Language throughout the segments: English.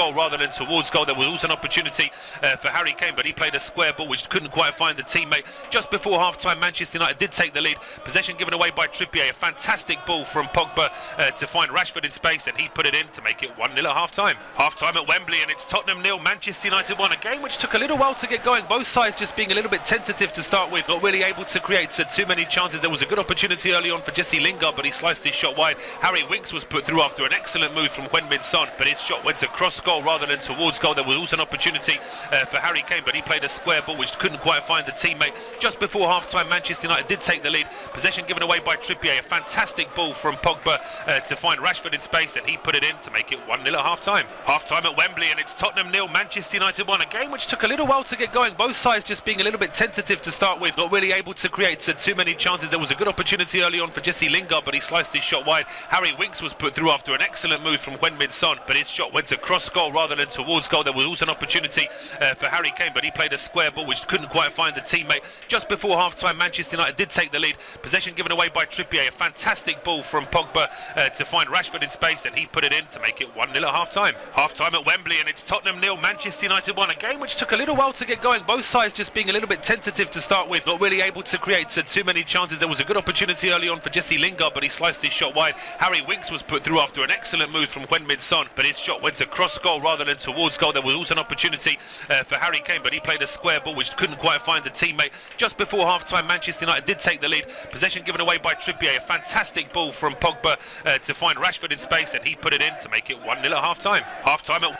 goal rather than towards goal. There was also an opportunity for Harry Kane, but he played a square ball which couldn't quite find the teammate. Just before half-time, Manchester United did take the lead. Possession given away by Trippier. A fantastic ball from Pogba to find Rashford in space, and he put it in to make it 1-0 at half-time. Half-time at Wembley, and it's Tottenham 0, Manchester United 1. A game which took a little while to get going. Both sides just being a little bit tentative to start with, not really able to create too many chances. There was a good opportunity early on for Jesse Lingard, but he sliced his shot wide. Harry Winks was put through after an excellent move from Heung-min Son, but his shot went to cross goal rather than towards goal. There was also an opportunity for Harry Kane, but he played a square ball which couldn't quite find the teammate. Just before half-time, Manchester United did take the lead. Possession given away by Trippier. A fantastic ball from Pogba to find Rashford in space, and he put it in to make it 1-0 at half-time. Half-time at Wembley, and it's Tottenham 0, Manchester United 1. A game which took a little while to get going. Both sides just being a little bit tentative to start with, not really able to create too many chances. There was a good opportunity early on for Jesse Lingard, but he sliced his shot wide. Harry Winks was put through after an excellent move from Heung-min Son, but his shot went to cross goal rather than towards goal. There was also an opportunity for Harry Kane, but he played a square ball which couldn't quite find the teammate. Just before half-time, Manchester United did take the lead. Possession given away by Trippier. A fantastic ball from Pogba to find Rashford in space, and he put it in to make it 1-0 at half-time. Half-time at Wembley, and it's Tottenham 0, Manchester United 1. A game which took a little while to get going. Both sides just being a little bit tentative to start with, not really able to create too many chances. There was a good opportunity early on for Jesse Lingard, but he sliced his shot wide. Harry Winks was put through after an excellent move from Heung-min Son, but his shot went to cross goal rather than towards goal. There was also an opportunity for Harry Kane, but he played a square ball which couldn't quite find the teammate. Just before half-time, Manchester United did take the lead. Possession given away by Trippier. A fantastic ball from Pogba to find Rashford in space, and he put it in to make it 1-0 at half-time. Half-time at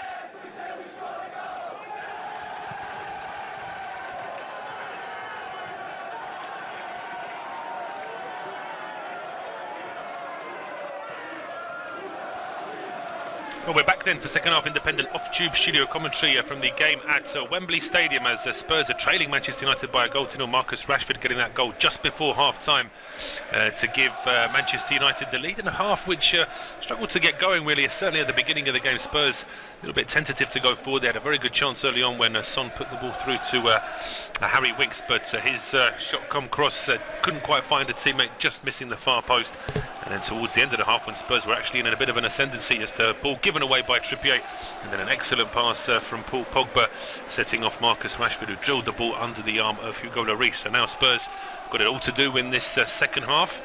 Well, we're back then for second half independent off-tube studio commentary from the game at Wembley Stadium as Spurs are trailing Manchester United by a goal to nil. Marcus Rashford getting that goal just before half-time to give Manchester United the lead in a half which struggled to get going really. Certainly at the beginning of the game, Spurs a little bit tentative to go forward. They had a very good chance early on when Son put the ball through to Harry Winks, but his shot come cross couldn't quite find a teammate, just missing the far post. And then towards the end of the half, when Spurs were actually in a bit of an ascendancy, just a ball given away by Trippier, and then an excellent pass from Paul Pogba, setting off Marcus Rashford, who drilled the ball under the arm of Hugo Lloris. So now Spurs got it all to do in this second half.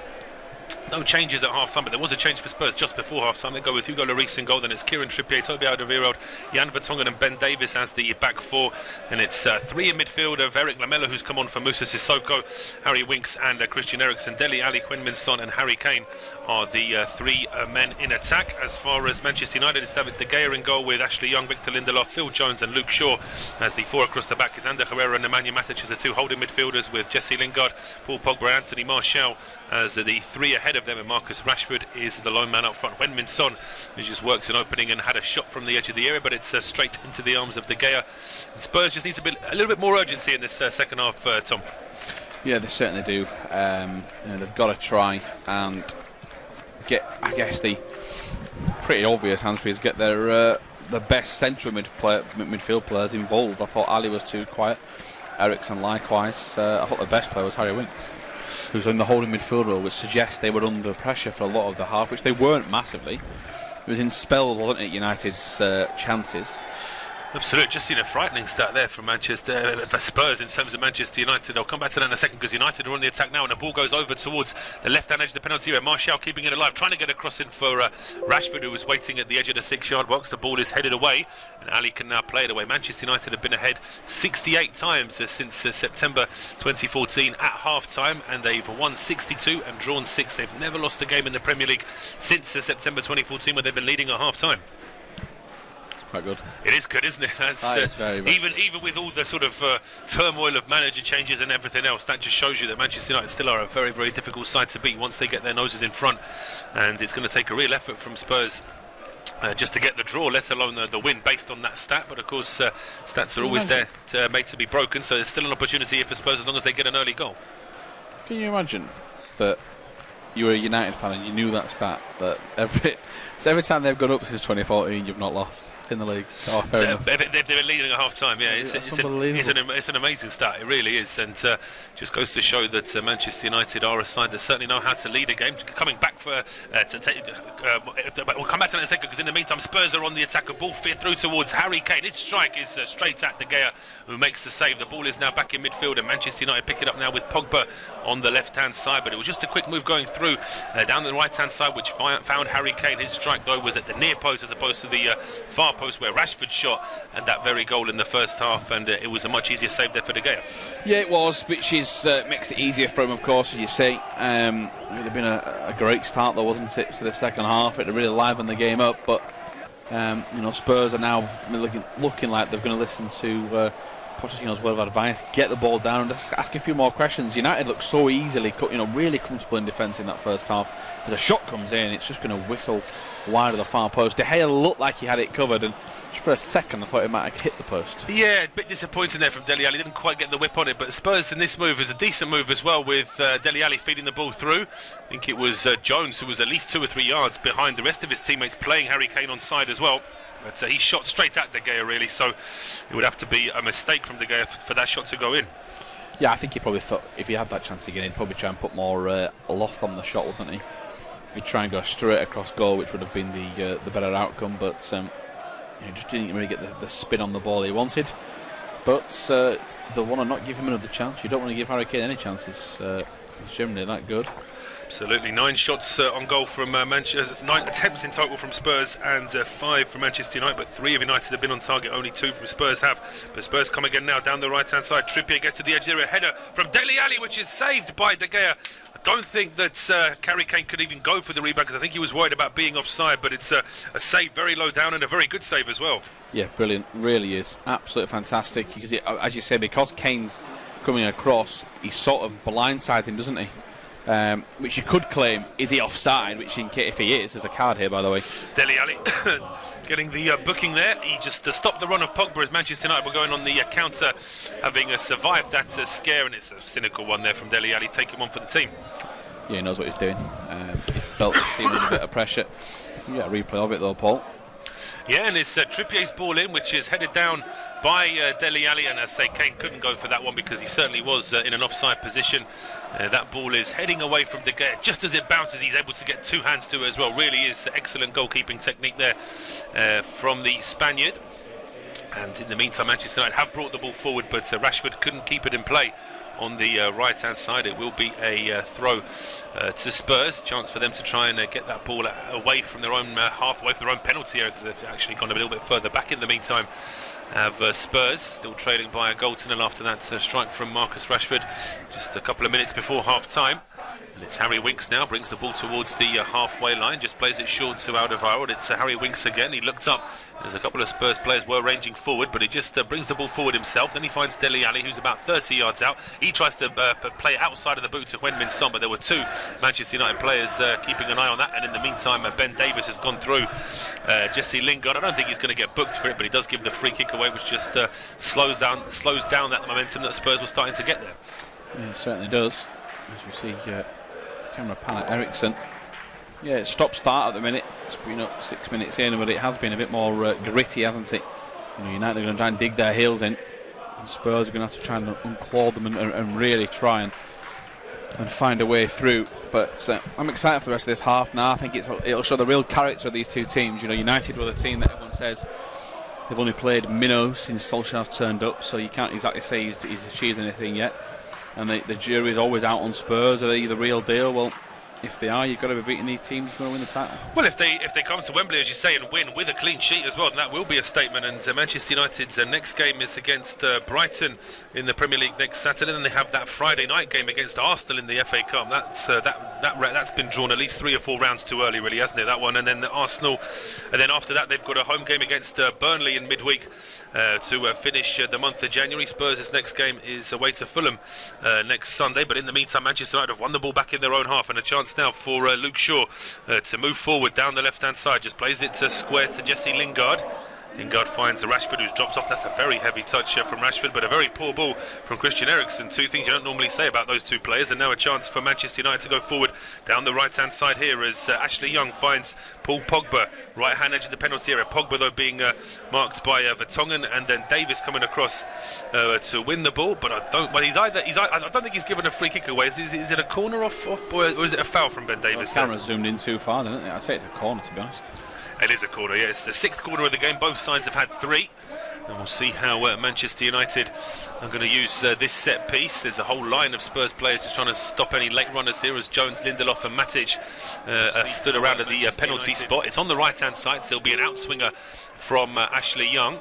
No changes at half-time, but there was a change for Spurs just before half-time. They go with Hugo Lloris in goal, then it's Kieran Trippier, Toby Alderweireld, Jan Vertonghen and Ben Davies as the back four. And it's three in midfield of Eric Lamela, who's come on for Moussa Sissoko, Harry Winks and Christian Eriksen. Dele Alli, Heung-min Son and Harry Kane are the three men in attack. As far as Manchester United, it's David De Gea in goal with Ashley Young, Victor Lindelof, Phil Jones and Luke Shaw. As the four across the back is Ander Herrera and Nemanja Matic as the two holding midfielders, with Jesse Lingard, Paul Pogba and Anthony Martial as the three ahead of them, and Marcus Rashford is the lone man up front. Heung-min Son has just worked an opening and had a shot from the edge of the area, but it's straight into the arms of De Gea. And Spurs just need to be a little bit more urgency in this second half, Tom. Yeah, they certainly do. You know, they've got to try and get, I guess, the pretty obvious answer is get their the best central midfield players involved. I thought Ali was too quiet. Eriksen likewise. I thought the best player was Harry Winks, who's in the holding midfield role, which suggests they were under pressure for a lot of the half, which they weren't massively. It was in spells, wasn't it, United's chances. Absolutely, just seen a frightening stat there from Manchester for Spurs in terms of Manchester United. I'll come back to that in a second because United are on the attack now, and the ball goes over towards the left-hand edge of the penalty area. Martial keeping it alive, trying to get a cross in for Rashford, who was waiting at the edge of the 6-yard box. The ball is headed away, and Ali can now play it away. Manchester United have been ahead 68 times since September 2014 at half-time, and they've won 62 and drawn 6. They've never lost a game in the Premier League since September 2014, where they've been leading at half-time. Quite good. It is good, isn't it? That's, very even with all the sort of turmoil of manager changes and everything else, that just shows you that Manchester United still are a very, very difficult side to beat once they get their noses in front. And it's going to take a real effort from Spurs just to get the draw, let alone the win based on that stat. But of course, stats are always there made to be broken, so there's still an opportunity here for Spurs as long as they get an early goal. Can you imagine that you were a United fan and you knew that stat But every time they've gone up since 2014, you've not lost in the league. Oh, fair enough. They've been leading at half time. Yeah, it's an amazing stat. It really is, and just goes to show that Manchester United are a side that certainly know how to lead a game. Coming back for to take, we'll come back to that in a second, because in the meantime Spurs are on the attack. A ball fit through towards Harry Kane. His strike is straight at De Gea, who makes the save. The ball is now back in midfield, and Manchester United pick it up now with Pogba on the left-hand side. But it was just a quick move going through down the right-hand side, which found Harry Kane. His strike though was at the near post as opposed to the far post where Rashford shot, and that very goal in the first half, and it was a much easier save there for De Gea. Yeah, it was, which is makes it easier for him, of course, as you say. It would have been a great start though, wasn't it, to the second half. It really livened the game up, but Spurs are now looking like they're going to listen to Pochettino's word of advice, get the ball down and just ask a few more questions. United look so easily, really comfortable in defence in that first half. As a shot comes in, it's just going to whistle wide of the far post. De Gea looked like he had it covered, and just for a second I thought it might have hit the post. Yeah, a bit disappointing there from Dele Alli. Didn't quite get the whip on it, but Spurs in this move is a decent move as well, with Dele Alli feeding the ball through. I think it was Jones who was at least 2 or 3 yards behind the rest of his teammates, playing Harry Kane on side as well. But he shot straight at De Gea, really, so it would have to be a mistake from De Gea for that shot to go in. Yeah, I think he probably thought if he had that chance again, he'd probably try and put more loft on the shot, wouldn't he? He'd try and go straight across goal, which would have been the better outcome, but he just didn't really get the spin on the ball he wanted. But they'll want to not give him another chance. You don't want to give Harry Kane any chances. He's generally that good. Absolutely. 9 shots on goal from Manchester, 9 attempts in total from Spurs, and 5 from Manchester United, but 3 of United have been on target, only 2 from Spurs have. But Spurs come again now down the right hand side. Trippier gets to the edge there, a header from Dele Alli, which is saved by De Gea. I don't think that Harry Kane could even go for the rebound, because I think he was worried about being offside, but it's a save very low down, and a very good save as well. Yeah, brilliant, really is absolutely fantastic, because as you say, because Kane's coming across, he sort of blindsides him, doesn't he? Which you could claim, is he offside, which in case if he is, there's a card here by the way. Dele Alli getting the booking there. He just stopped the run of Pogba as Manchester United were going on the counter, having survived that scare, and it's a cynical one there from Dele Alli, taking one for the team. Yeah, he knows what he's doing. He felt the team with a bit of pressure. You got a replay of it though, Paul. Yeah, and it's Trippier's ball in, which is headed down by Dele Alli, and I say Kane couldn't go for that one because he certainly was in an offside position. That ball is heading away from De Gea. Just as it bounces, he's able to get 2 hands to it as well. Really is excellent goalkeeping technique there from the Spaniard. And in the meantime, Manchester United have brought the ball forward, but Rashford couldn't keep it in play on the right-hand side. It will be a throw to Spurs. Chance for them to try and get that ball away from their own half, away from their own penalty area, because they've actually gone a little bit further back in the meantime. Have Spurs still trailing by a goal to nil after that strike from Marcus Rashford just a couple of minutes before half-time. And it's Harry Winks now, brings the ball towards the halfway line, just plays it short to Alderweireld. It's Harry Winks again. He looked up. There's a couple of Spurs players were ranging forward, but he just brings the ball forward himself. Then he finds Dele Alli, who's about 30 yards out. He tries to play outside of the boot to Heung-min Son, but there were 2 Manchester United players keeping an eye on that. And in the meantime, Ben Davies has gone through Jesse Lingard. I don't think he's going to get booked for it, but he does give the free kick away, which just slows down that momentum that Spurs were starting to get there. Yeah, it certainly does. As we see camera pan at Ericsson. Yeah, it's stop-start at the minute. It's been up 6 minutes in, but it has been a bit more gritty, hasn't it? United are going to try and dig their heels in, and Spurs are going to have to try and unclaw them and really try and find a way through. But I'm excited for the rest of this half now. I think it'll show the real character of these 2 teams. United were the team that everyone says they've only played minnows since Solskjaer's turned up, so you can't exactly say he's achieved anything yet. And the jury is always out on Spurs. Are they the real deal? Well, if they are, you've got to be beating these teams. You're going to win the title. Well, if they come to Wembley, as you say, and win with a clean sheet as well, then that will be a statement. And Manchester United's next game is against Brighton in the Premier League next Saturday. Then they have that Friday night game against Arsenal in the FA Cup. That's been drawn at least 3 or 4 rounds too early, really, hasn't it? That one, and then Arsenal, and then after that they've got a home game against Burnley in midweek to finish the month of January. Spurs' next game is away to Fulham next Sunday. But in the meantime, Manchester United have won the ball back in their own half, and a chance now for Luke Shaw to move forward down the left-hand side. Just plays it square to Jesse Lingard. Lingard finds Rashford, who's dropped off. That's a very heavy touch from Rashford, but a very poor ball from Christian Eriksen. Two things you don't normally say about those two players. And now a chance for Manchester United to go forward down the right-hand side here as Ashley Young finds Paul Pogba, right-hand edge of the penalty area. Pogba, though, being marked by Vertonghen, and then Davis coming across to win the ball. But I don't think he's given a free kick away. Is it a corner off or is it a foul from Ben Davis? The camera zoomed in too far, didn't it? I'd say it's a corner, to be honest. It is a corner, yeah. It's the 6th corner of the game. Both sides have had 3. And we'll see how Manchester United are going to use this set piece. There's a whole line of Spurs players just trying to stop any late runners here as Jones, Lindelof and Matic stood around at the penalty spot. It's on the right-hand side, so it'll be an outswinger from Ashley Young.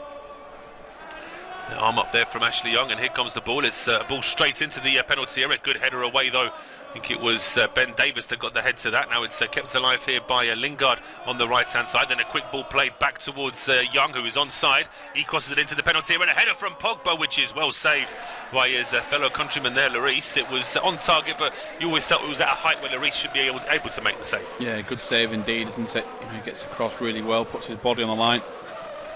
Arm up there from Ashley Young, and here comes the ball. It's a ball straight into the penalty area. Good header away, though. I think it was Ben Davis that got the head to that. Now it's kept alive here by Lingard on the right-hand side. Then a quick ball played back towards Young, who is onside. He crosses it into the penalty area, and a header from Pogba, which is well saved by his fellow countryman there, Lloris. It was on target, but you always felt it was at a height where Lloris should be able to make the save. Yeah, good save indeed, isn't it? You know, he gets across really well, puts his body on the line.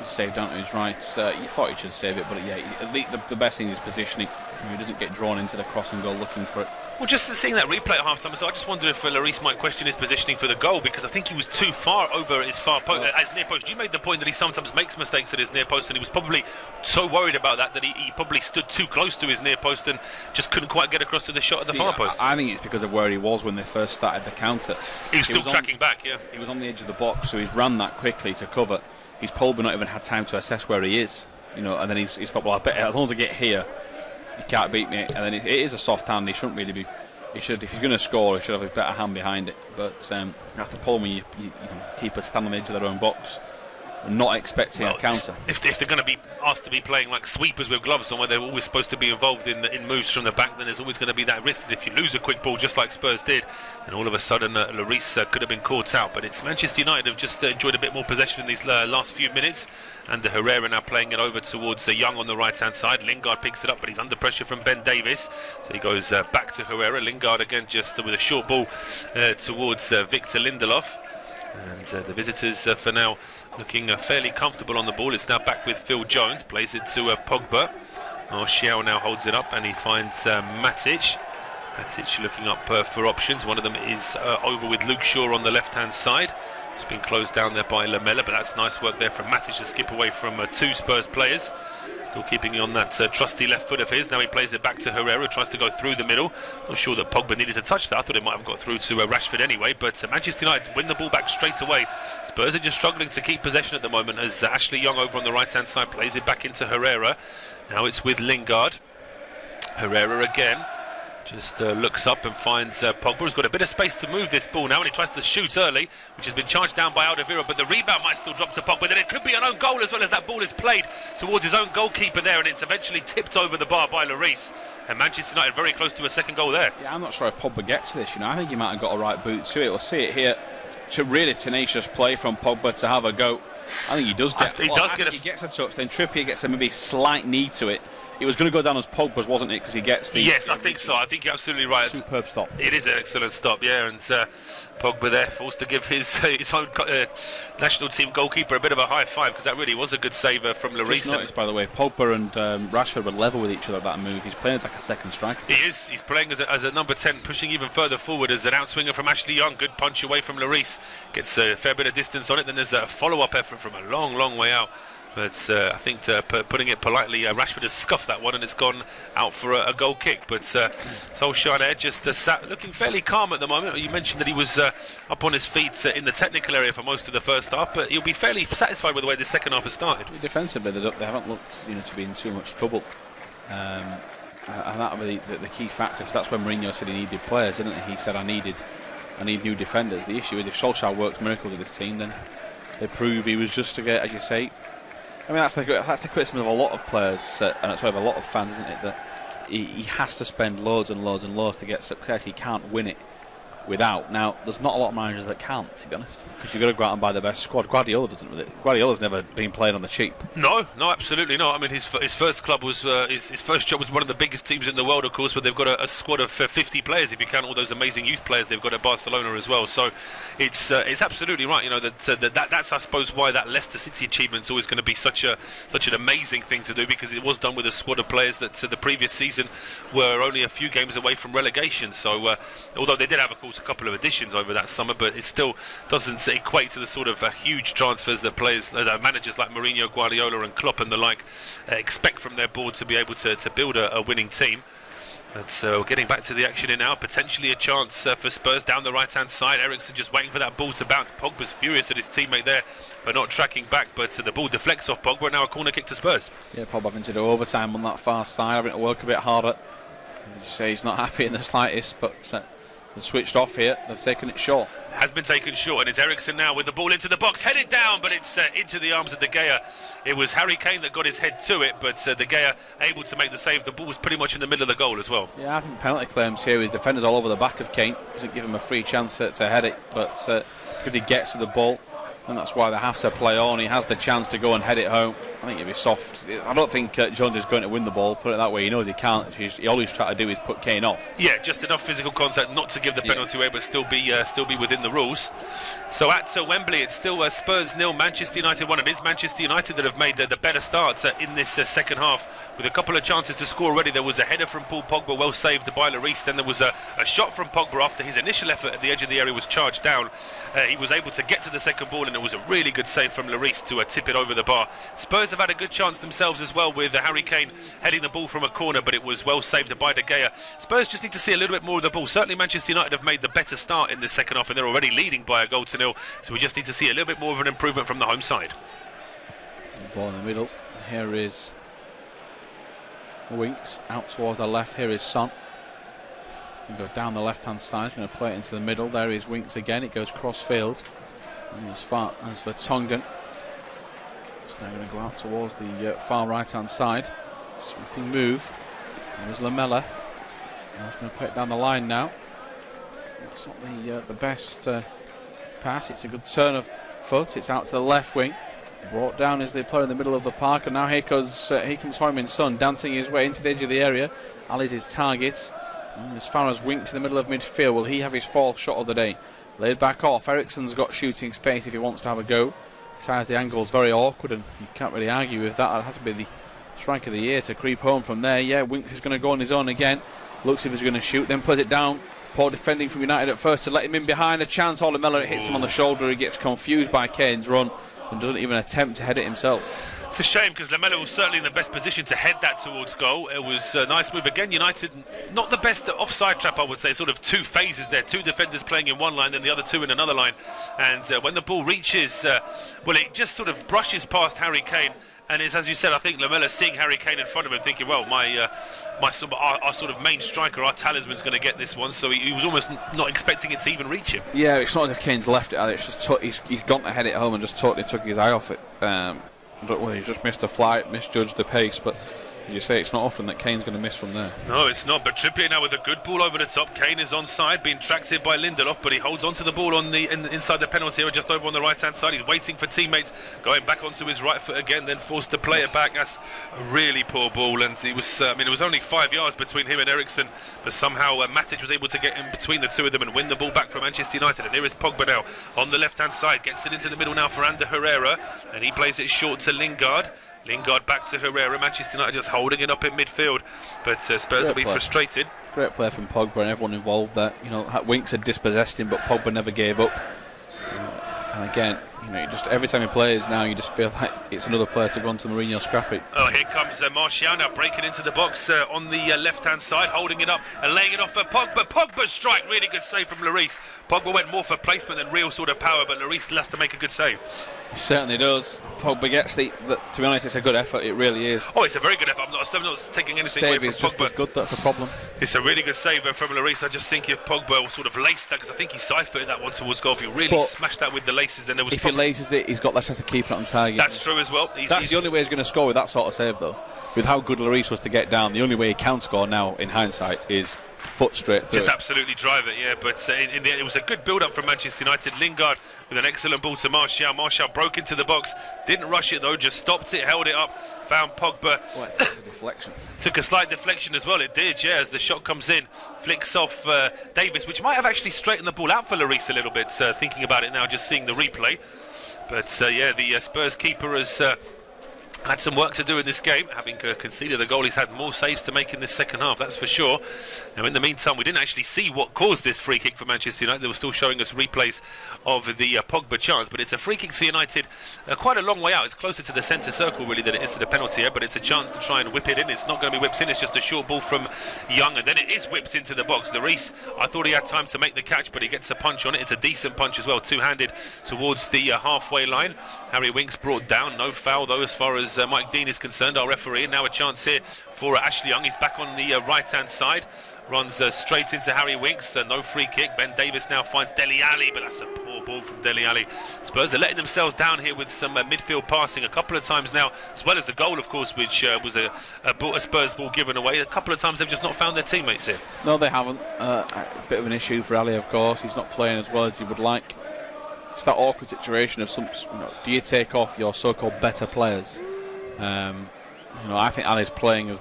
He's saved down to his right. You thought he should save it, but yeah, at least the best thing is positioning. He doesn't get drawn into the cross and goal looking for it. Well, just seeing that replay at half-time, so I just wondered if Lloris might question his positioning for the goal, because I think he was too far over his far post, as near post. You made the point that he sometimes makes mistakes at his near post, and he was probably so worried about that he probably stood too close to his near post and just couldn't quite get across to the shot at the far post. I think it's because of where he was when they first started the counter. He was still tracking back, yeah. He was on the edge of the box, so he's ran that quickly to cover. He's probably not even had time to assess where he is, you know, and then he's thought, well, I bet as long as I get here, he can't beat me. And then it is a soft hand. He shouldn't really be. He should, if he's going to score, he should have a better hand behind it. But that's the problem when you keep a stand on the edge of their own box and not expecting a counter. If they're going to be asked to be playing like sweepers with gloves on, where they're always supposed to be involved in moves from the back, then there's always going to be that risk that if you lose a quick ball, just like Spurs did, and all of a sudden Lloris could have been caught out. But it's Manchester United have just enjoyed a bit more possession in these last few minutes, and Herrera now playing it over towards Young on the right-hand side. Lingard picks it up, but he's under pressure from Ben Davis, so he goes back to Herrera. Lingard again just with a short ball towards Victor Lindelof. And the visitors for now looking fairly comfortable on the ball. It's now back with Phil Jones, plays it to Pogba. Xiao now holds it up and he finds Matic. Matic looking up for options. One of them is over with Luke Shaw on the left-hand side. It's been closed down there by Lamela, but that's nice work there from Matic to skip away from 2 Spurs players. Still keeping on that trusty left foot of his. Now he plays it back to Herrera, who tries to go through the middle. Not sure that Pogba needed to touch that. I thought it might have got through to Rashford anyway. But Manchester United win the ball back straight away. Spurs are just struggling to keep possession at the moment as Ashley Young over on the right-hand side plays it back into Herrera. Now it's with Lingard. Herrera again. Just looks up and finds Pogba, who's got a bit of space to move this ball now, and he tries to shoot early, which has been charged down by Alderweireld, but the rebound might still drop to Pogba. Then it could be an own goal as well, as that ball is played towards his own goalkeeper there, and it's eventually tipped over the bar by Lloris. And Manchester United very close to a second goal there. Yeah, I'm not sure if Pogba gets this. You know, I think he might have got a right boot to it. We'll see it here. To really tenacious play from Pogba to have a go. I think he does get. He gets a touch. Then Trippier gets a maybe slight knee to it. It was going to go down as Pogba's, wasn't it? Because he gets the... Yes, I think so. I think you're absolutely right. Superb stop. It is an excellent stop, yeah. And Pogba there forced to give his own national team goalkeeper a bit of a high five, because that really was a good save from Lloris. Just noticed, by the way, Pogba and Rashford were level with each other at that move. He's playing as like a second striker. He is. He's playing as a number 10, pushing even further forward as an outswinger from Ashley Young. Good punch away from Lloris. Gets a fair bit of distance on it. Then there's a follow-up effort from a long, long way out. But I think putting it politely, Rashford has scuffed that one and it's gone out for a goal kick. But Solskjaer just sat looking fairly calm at the moment. You mentioned that he was up on his feet in the technical area for most of the first half, but he'll be fairly satisfied with the way the second half has started. Defensively, they haven't looked to be in too much trouble. And that will be the key factor, because that's when Mourinho said he needed players, didn't he? He said, I need new defenders. The issue is if Solskjaer works miracles with this team, then they prove he was just to get, as you say. I mean, that's the criticism of a lot of players, and it's of a lot of fans, isn't it? That he has to spend loads and loads and loads to get success. He can't win it without. Now, there's not a lot of managers that can't, to be honest, because you've got to go out and buy the best squad. Guardiola doesn't with it. Guardiola's never been played on the cheap. No, absolutely not. I mean, his first club was his first job was one of the biggest teams in the world, of course, but they've got a squad of 50 players if you count all those amazing youth players they've got at Barcelona as well. So it's absolutely right. You know that's I suppose why that Leicester City achievement's always going to be such an amazing thing to do, because it was done with a squad of players that the previous season were only a few games away from relegation. So although they did have, of course, a couple of additions over that summer, but it still doesn't equate to the sort of huge transfers that managers like Mourinho, Guardiola and Klopp and the like expect from their board to be able to build a winning team. And so getting back to the action here now, potentially a chance for Spurs down the right hand side. Eriksen just waiting for that ball to bounce. Pogba's furious at his teammate there for not tracking back, but the ball deflects off Pogba. Now a corner kick to Spurs. Yeah, Pogba having to do overtime on that far side, having to work a bit harder. As you say, he's not happy in the slightest, but they've switched off here. They've taken it short. Has been taken short, and it's Eriksen now with the ball into the box, headed down, but it's into the arms of De Gea. It was Harry Kane that got his head to it, but De Gea able to make the save. The ball was pretty much in the middle of the goal as well. Yeah, I think penalty claims here. His defenders all over the back of Kane. Doesn't give him a free chance to head it, but because he gets to the ball, and that's why they have to play on. He has the chance to go and head it home. I think it'd be soft. I don't think Jones is going to win the ball, put it that way. He knows he can't. He always try to do is put Kane off. Yeah, just enough physical contact not to give the penalty away, but still be within the rules. So at Wembley, it's still Spurs 0, Manchester United 1. It is Manchester United that have made the better start in this second half, with a couple of chances to score already. There was a header from Paul Pogba, well saved by Lloris. Then there was a shot from Pogba after his initial effort at the edge of the area was charged down. He was able to get to the second ball, and it was a really good save from Lloris to tip it over the bar. Spurs have had a good chance themselves as well, with Harry Kane heading the ball from a corner, but it was well saved by De Gea. Spurs just need to see a little bit more of the ball. Certainly Manchester United have made the better start in the second half, and they're already leading by 1-0, so we just need to see a little bit more of an improvement from the home side. The ball in the middle. Here is Winks out towards the left. Here is Son. Go down the left hand side, going to play it into the middle. There is Winks again. It goes cross field. And as for Tongan, it's now going to go out towards the far right hand side. Sweeping move. There's Lamela. He's going to put it down the line now. It's not the best pass. It's a good turn of foot. It's out to the left wing. Brought down as they play in the middle of the park, and now here comes Heung-min Son dancing his way into the edge of the area. Ali's his target. And as far as Winks in the middle of midfield, will he have his fourth shot of the day? Laid back off. Eriksen's got shooting space if he wants to have a go. Besides, the angle's very awkward, and you can't really argue with that. It has to be the strike of the year to creep home from there. Yeah, Winks is going to go on his own again. Looks if he's going to shoot, then plays it down. Poor defending from United at first to let him in behind. A chance. Lamela hits him on the shoulder. He gets confused by Kane's run and doesn't even attempt to head it himself. It's a shame, because Lamela was certainly in the best position to head that towards goal. It was a nice move again. United, not the best offside trap, I would say. Sort of two phases there, two defenders playing in one line, then the other two in another line. And when the ball reaches, well, it just sort of brushes past Harry Kane. And it's, as you said, I think Lamela seeing Harry Kane in front of him, thinking, well, our sort of main striker, our talisman's going to get this one. So he was almost not expecting it to even reach him. Yeah, it's not as if Kane's left it either. It's just he's gone to head it home and just totally took his eye off it. He's just missed a flight, misjudged the pace, but as you say, it's not often that Kane's going to miss from there. No, it's not, but Trippier now with a good ball over the top. Kane is onside, being tracked here by Lindelof, but he holds onto the ball on inside the penalty area, just over on the right-hand side. He's waiting for teammates, going back onto his right foot again, then forced to play it back. That's a really poor ball, and he was, it was only 5 yards between him and Eriksen, but somehow Matic was able to get in between the two of them and win the ball back for Manchester United. And here is Pogba now on the left-hand side, gets it into the middle now for Ander Herrera, and he plays it short to Lingard. Lingard back to Herrera. Manchester United just holding it up in midfield, but Spurs will be frustrated. Great play from Pogba and everyone involved there. You know, Winks had dispossessed him, but Pogba never gave up. And again, you know, just every time he plays now, you just feel like it's another player to go on to Mourinho scrappy. Oh, here comes Martial now breaking into the box on the left-hand side, holding it up and laying it off for Pogba. Pogba's strike, really good save from Lloris. Pogba went more for placement than real sort of power, but Lloris still has to make a good save. He certainly does. Pogba gets to be honest, it's a good effort. It really is. Oh, it's a very good effort. I'm not taking anything away from Pogba. Save is just as good. That's the problem. It's a really good save from Lloris. I just think if Pogba sort of laced that, because I think he side-footed that one towards goal. If he really smashed that with the laces, then there was. If he laces it, he's got less chance to keep it on target. That's true as well. That's the only way he's going to score with that sort of save, though. With how good Lloris was to get down, the only way he can score now, in hindsight, is foot straight through. Just absolutely drive it, yeah. But in the end, it was a good build-up from Manchester United. Lingard with an excellent ball to Martial. Martial broke into the box, didn't rush it though, just stopped it, held it up, found Pogba. Well, it took a deflection. Took a slight deflection as well, it did, yeah, as the shot comes in, flicks off Davis, which might have actually straightened the ball out for Lloris a little bit, thinking about it now, just seeing the replay. But yeah, the Spurs keeper has had some work to do in this game, having conceded the goal. He's had more saves to make in this second half, that's for sure. Now in the meantime, we didn't actually see what caused this free kick for Manchester United. They were still showing us replays of the Pogba chance, but it's a free kick to United quite a long way out. It's closer to the centre circle really than it is to the penalty area, but it's a chance to try and whip it in. It's not going to be whipped in, it's just a short ball from Young, and then it is whipped into the box. Lloris, I thought he had time to make the catch, but he gets a punch on it. It's a decent punch as well, two-handed towards the halfway line. Harry Winks brought down, no foul though as far as Mike Dean is concerned, our referee. And now a chance here for Ashley Young. He's back on the right-hand side, runs straight into Harry Winks. No free kick. Ben Davis now finds Dele Alli, but that's a poor ball from Dele Alli. Spurs are letting themselves down here with some midfield passing a couple of times now, as well as the goal, of course, which was a Spurs ball given away. A couple of times they've just not found their teammates here. No, they haven't. A bit of an issue for Ali, of course. He's not playing as well as he would like. It's that awkward situation of do you take off your so-called better players? I think Ali's playing as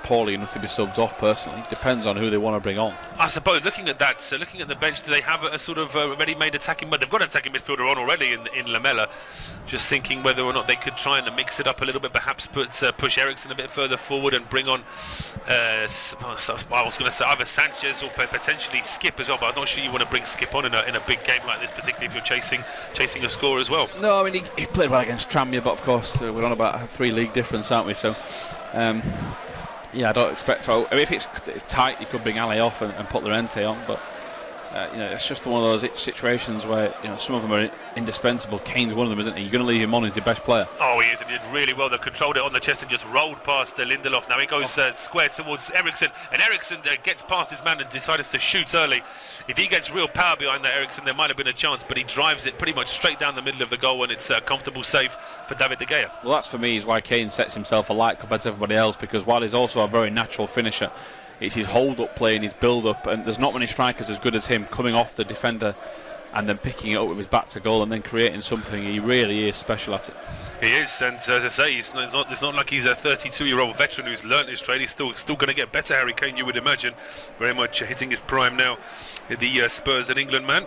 poorly enough to be subbed off personally. Depends on who they want to bring on. I suppose looking at that, looking at the bench, do they have a sort of ready-made attacking? But they've got an attacking midfielder on already in Lamela. Just thinking whether or not they could try and mix it up a little bit, perhaps push Eriksen a bit further forward and bring on. I was going to say either Sanchez or potentially Skip as well. But I'm not sure you want to bring Skip on in a big game like this, particularly if you're chasing a score as well. No, I mean he played well against Tranmere, but of course we're on about a 3 league difference, aren't we? So. Yeah, I don't expect to. I mean, if it's tight, you could bring Ali off and put Llorente on, but it's just one of those situations where some of them are indispensable. Kane's one of them, isn't he? You're going to leave him on as your best player. Oh, he is. He did really well. They controlled it on the chest and just rolled past Lindelof. Now he goes square towards Eriksen, and Eriksen gets past his man and decides to shoot early. If he gets real power behind that Eriksen, there might have been a chance, but he drives it pretty much straight down the middle of the goal, and it's a comfortable save for David De Gea. Well, that's for me is why Kane sets himself alight compared to everybody else, because while he's also a very natural finisher, it's his hold-up play and his build-up, and there's not many strikers as good as him coming off the defender and then picking it up with his back to goal and then creating something. He really is special at it. He is, and as I say, it's not like he's a 32-year-old veteran who's learnt his trade. He's still going to get better, Harry Kane, you would imagine. Very much hitting his prime now, the Spurs and England man.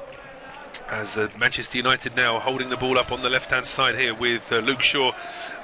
As Manchester United now holding the ball up on the left-hand side here with Luke Shaw,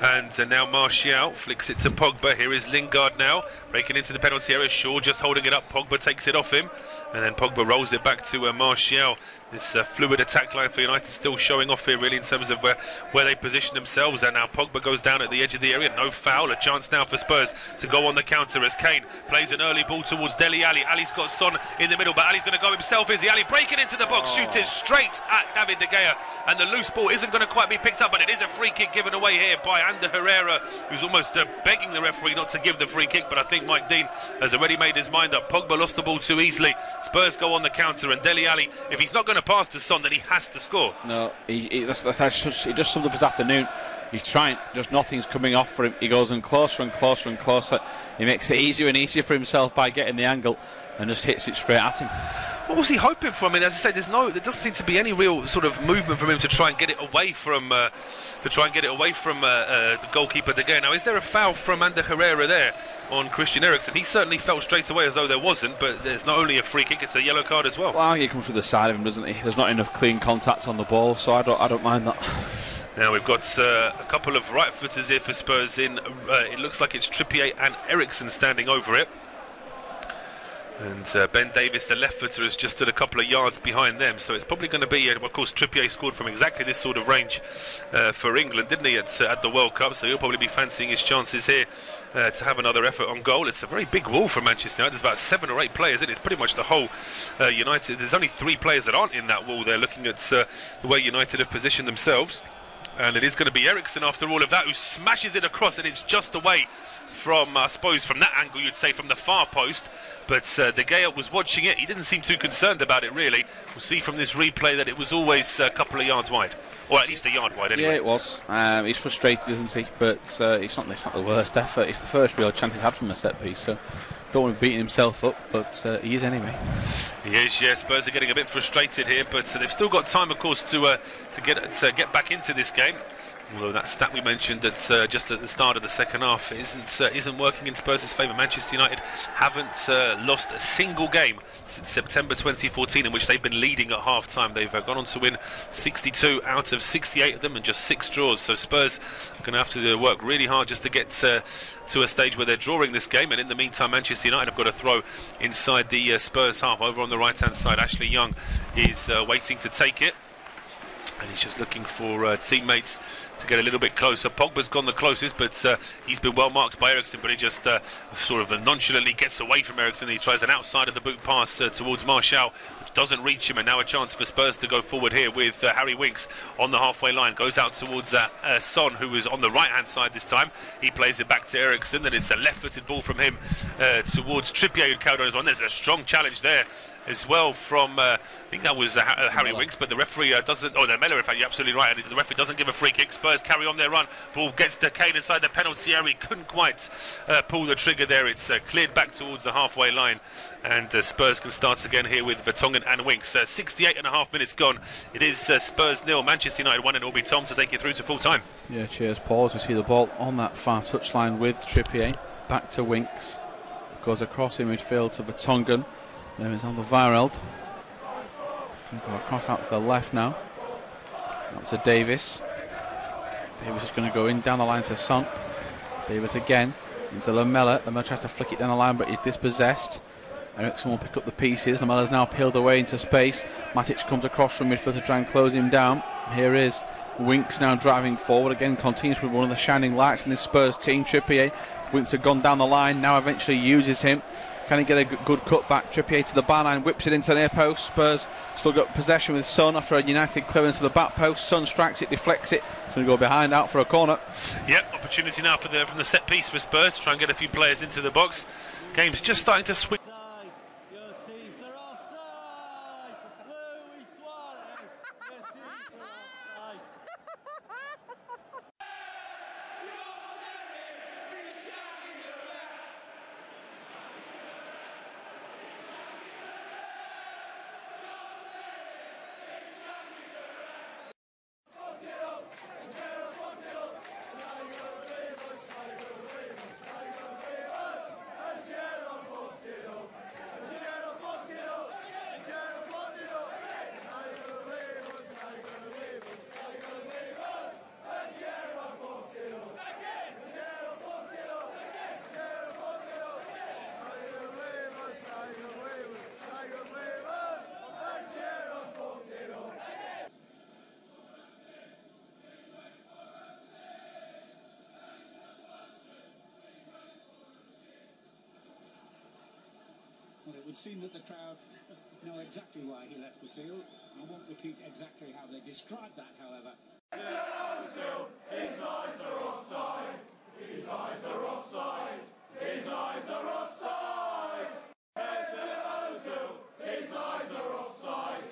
and now Martial flicks it to Pogba. Here is Lingard now breaking into the penalty area. Shaw just holding it up. Pogba takes it off him, and then Pogba rolls it back to Martial. This fluid attack line for United still showing off here really in terms of where they position themselves, and now Pogba goes down at the edge of the area. No foul. A chance now for Spurs to go on the counter as Kane plays an early ball towards Dele Alli. Ali's got Son in the middle, but Ali's going to go himself. Is he? Ali breaking into the box, shoots it straight at David De Gea, and the loose ball isn't going to quite be picked up, but it is a free kick given away here by Ander Herrera, who's almost begging the referee not to give the free kick, but I think Mike Dean has already made his mind up. Pogba lost the ball too easily. Spurs go on the counter, and Dele Alli, if he's not going to pass to Son, then he has to score. No, he just summed up his afternoon. He's trying, just nothing's coming off for him. He goes in closer and closer and closer. He makes it easier and easier for himself by getting the angle and just hits it straight at him. What was he hoping for? I mean, as I say, there doesn't seem to be any real sort of movement from him to try and get it away from the goalkeeper De Gea. Now, is there a foul from Ander Herrera there on Christian Eriksen? He certainly felt straight away as though there wasn't, but there's not only a free kick, it's a yellow card as well. Well, he comes through the side of him, doesn't he? There's not enough clean contact on the ball, so I don't mind that. Now we've got a couple of right footers here for Spurs in. It looks like it's Trippier and Eriksen standing over it. And Ben Davis, the left footer, is just at a couple of yards behind them, so it's probably going to be, of course, Trippier scored from exactly this sort of range for England, didn't he, at the World Cup, so he'll probably be fancying his chances here to have another effort on goal. It's a very big wall for Manchester United. There's about 7 or 8 players in it. It's pretty much the whole United. There's only 3 players that aren't in that wall there, looking at the way United have positioned themselves. And it is going to be Eriksson after all of that, who smashes it across, and it's just away from, I suppose, from that angle you'd say from the far post. But De Gea was watching it. He didn't seem too concerned about it, really. We'll see from this replay that it was always a couple of yards wide. Or at least a yard wide, anyway. Yeah, it was. He's frustrated, isn't he? But it's not the worst effort. It's the first real chance he's had from a set piece. So don't want to be beating himself up, but he is anyway. He is, yeah. Spurs are getting a bit frustrated here, but they've still got time, of course, to get back into this game. Although that stat we mentioned at just at the start of the second half isn't working in Spurs' favour. Manchester United haven't lost a single game since September 2014, in which they've been leading at half-time. They've gone on to win 62 out of 68 of them and just 6 draws. So Spurs are going to have to work really hard just to get to a stage where they're drawing this game. And in the meantime, Manchester United have got a throw inside the Spurs half. Over on the right-hand side, Ashley Young is waiting to take it. And he's just looking for teammates to get a little bit closer. Pogba's gone the closest, but he's been well marked by Eriksson, but he just sort of nonchalantly gets away from Eriksson. He tries an outside of the boot pass towards Martial, which doesn't reach him, and now a chance for Spurs to go forward here with Harry Winks on the halfway line. Goes out towards Son, who is on the right-hand side this time. He plays it back to Eriksson, and it's a left-footed ball from him towards Trippier, who carried on his one. There's a strong challenge there as well from, I think that was Harry Winks, but the referee doesn't, the Miller, in fact, you're absolutely right, the referee doesn't give a free kick. Spurs carry on their run. Ball gets to Kane inside the penalty area. He couldn't quite pull the trigger there. It's cleared back towards the halfway line, and Spurs can start again here with Vertonghen and Winks. 68.5 minutes gone. It is Spurs 0, Manchester United 1, and it will be Tom to take you through to full time. Yeah, cheers, Paul. As we see the ball on that far touchline with Trippier. Back to Winks. Goes across in midfield to Vertonghen. There is on the Vareld. Go across out to the left now. Up to Davis. Davis is going to go in down the line to Son. Davis again into Lamela. Lamela tries to flick it down the line, but he's dispossessed. Eriksson will pick up the pieces. Lamela's now peeled away into space. Matic comes across from midfield to try and close him down. Here is Winks now driving forward again, continues with one of the shining lights in this Spurs team. Trippier. Winks had gone down the line, now eventually uses him. Can he get a good cut back? Trippier to the byline, whips it into the near post. Spurs still got possession with Son after a United clearance to the back post. Son strikes it, deflects it. It's going to go behind out for a corner. Yep, opportunity now from the set piece for Spurs to try and get a few players into the box. Game's just starting to swing. Well, it would seem that the crowd know exactly why he left the field. I won't repeat exactly how they described that, however. His eyes are offside. His eyes are offside. His eyes are offside. His eyes are offside.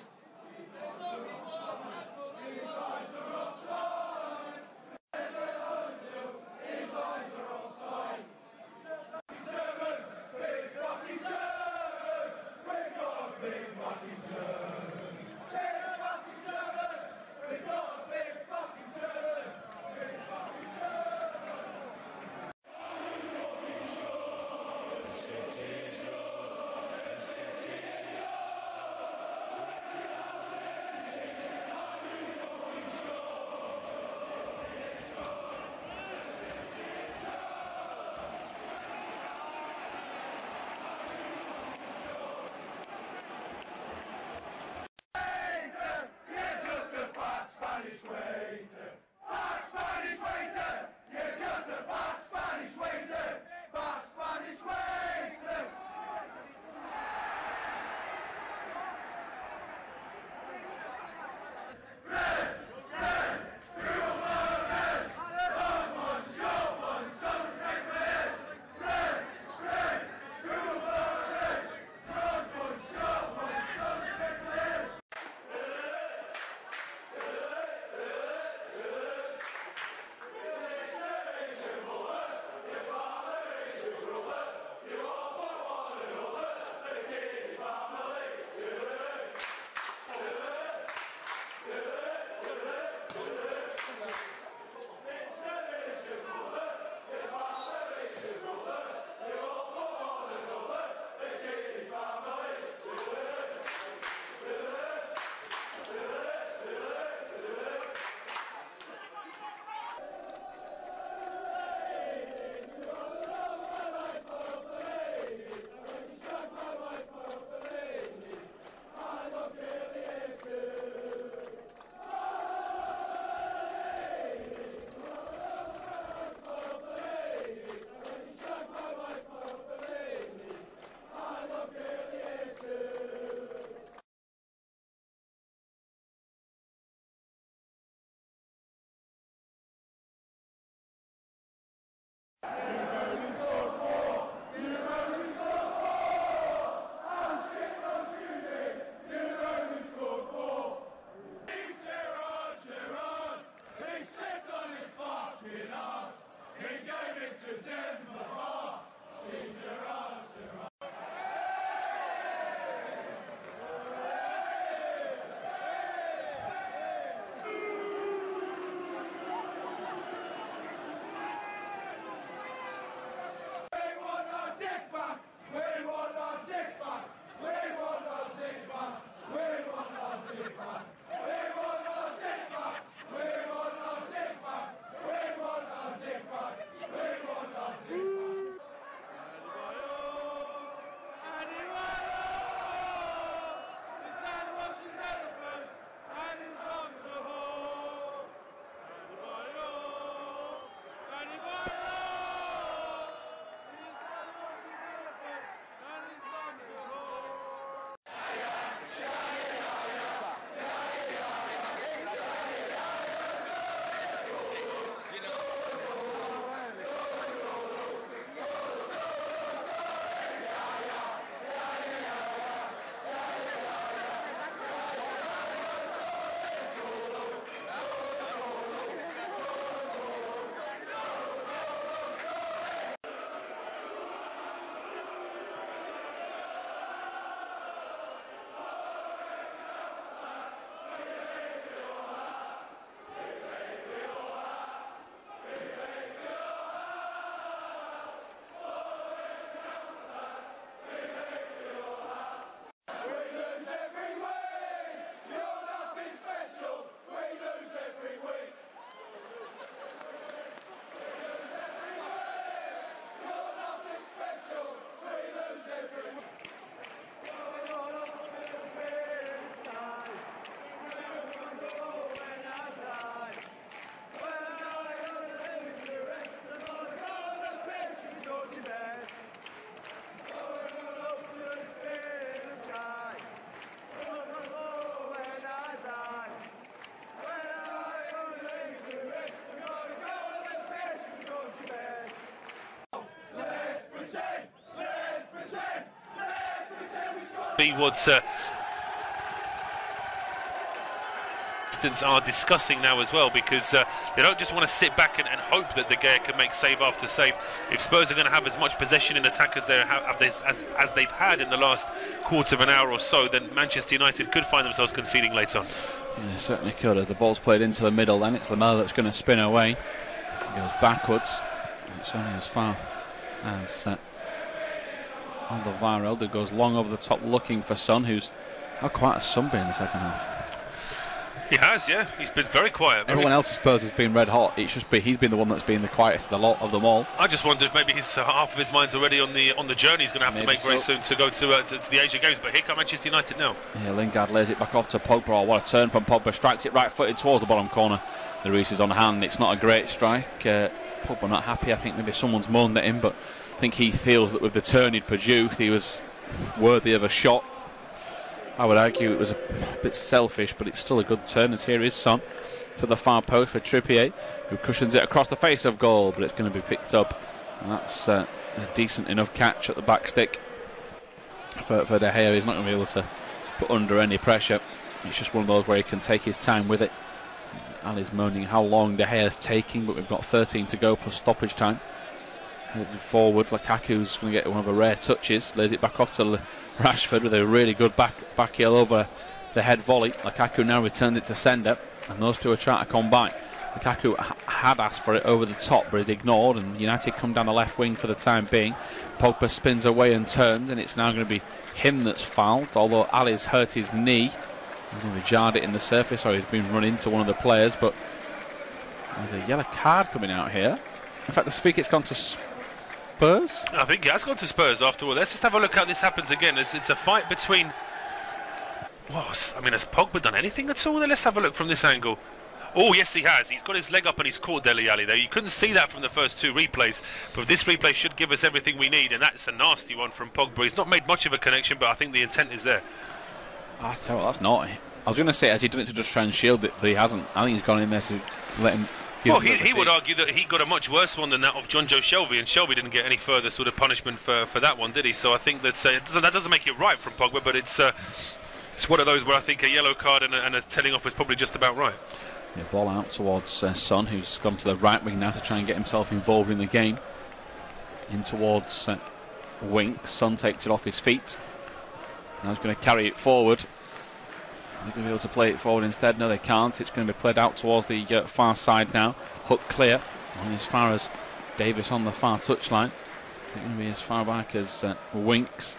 Be what are discussing now as well, because they don't just want to sit back and hope that De Gea can make save after save. If Spurs are going to have as much possession in attack as they've had in the last quarter of an hour or so, then Manchester United could find themselves conceding late on. Yeah, they certainly could. As the ball's played into the middle, then it's Lamela that's going to spin away. It goes backwards. It's only as far as Alderweireld, who goes long over the top looking for Son, who's had quite a sunbeam in the second half. He has, yeah. He's been very quiet. Everyone else, I suppose, has been red hot. It's just he's been the one that's been the quietest of them all. I just wondered if maybe half of his mind's already on the journey he's going to have to make very soon to go to the Asia Games. But here come Manchester United now. Yeah, Lingard lays it back off to Pogba. Oh, what a turn from Pogba. Strikes it right-footed towards the bottom corner. The Reese is on hand. It's not a great strike. Pogba not happy. I think maybe someone's moaned at him, but I think he feels that with the turn he'd produced, he was worthy of a shot. I would argue it was a bit selfish, but it's still a good turn, as here is Son to the far post for Trippier, who cushions it across the face of goal, but it's going to be picked up, and that's a decent enough catch at the back stick for De Gea. He's not going to be able to put under any pressure. It's just one of those where he can take his time with it. Ali's moaning how long De Gea's taking, but we've got 13 to go plus stoppage time. Moving forward, Lukaku's going to get one of the rare touches, lays it back off to Rashford with a really good back heel over the head volley. Lukaku now returns it to sender, and those two are trying to combine. Lukaku had asked for it over the top, but it's ignored, and United come down the left wing for the time being. Pogba spins away and turns, and it's now going to be him that's fouled, although Ali's hurt his knee. He's going to be jarred it in the surface, or he's been run into one of the players, but there's a yellow card coming out here. In fact, the free kick's gone to Spurs? I think it has gone to Spurs after all. Let's just have a look how this happens again. It's a fight between... has Pogba done anything at all? Let's have a look from this angle. Oh, yes, he has. He's got his leg up and he's caught Dele Alli there. You couldn't see that from the first two replays, but this replay should give us everything we need, and that's a nasty one from Pogba. He's not made much of a connection, but I think the intent is there. I tell you what, that's naughty. I was going to say, has he done it to just try and shield it, but he hasn't. I think he's gone in there to let him... Well, he would argue that he got a much worse one than that of Jonjo Shelvey, and Shelvey didn't get any further sort of punishment for that one, did he? So I think that doesn't make it right from Pogba, but it's one of those where I think a yellow card and a telling off is probably just about right. Yeah, ball out towards Son, who's gone to the right wing now to try and get himself involved in the game. In towards Winks. Son takes it off his feet. Now he's going to carry it forward. They're going to be able to play it forward instead. No, they can't. It's going to be played out towards the far side now. Hook clear. And as far as Davis on the far touchline. They're going to be as far back as Winks.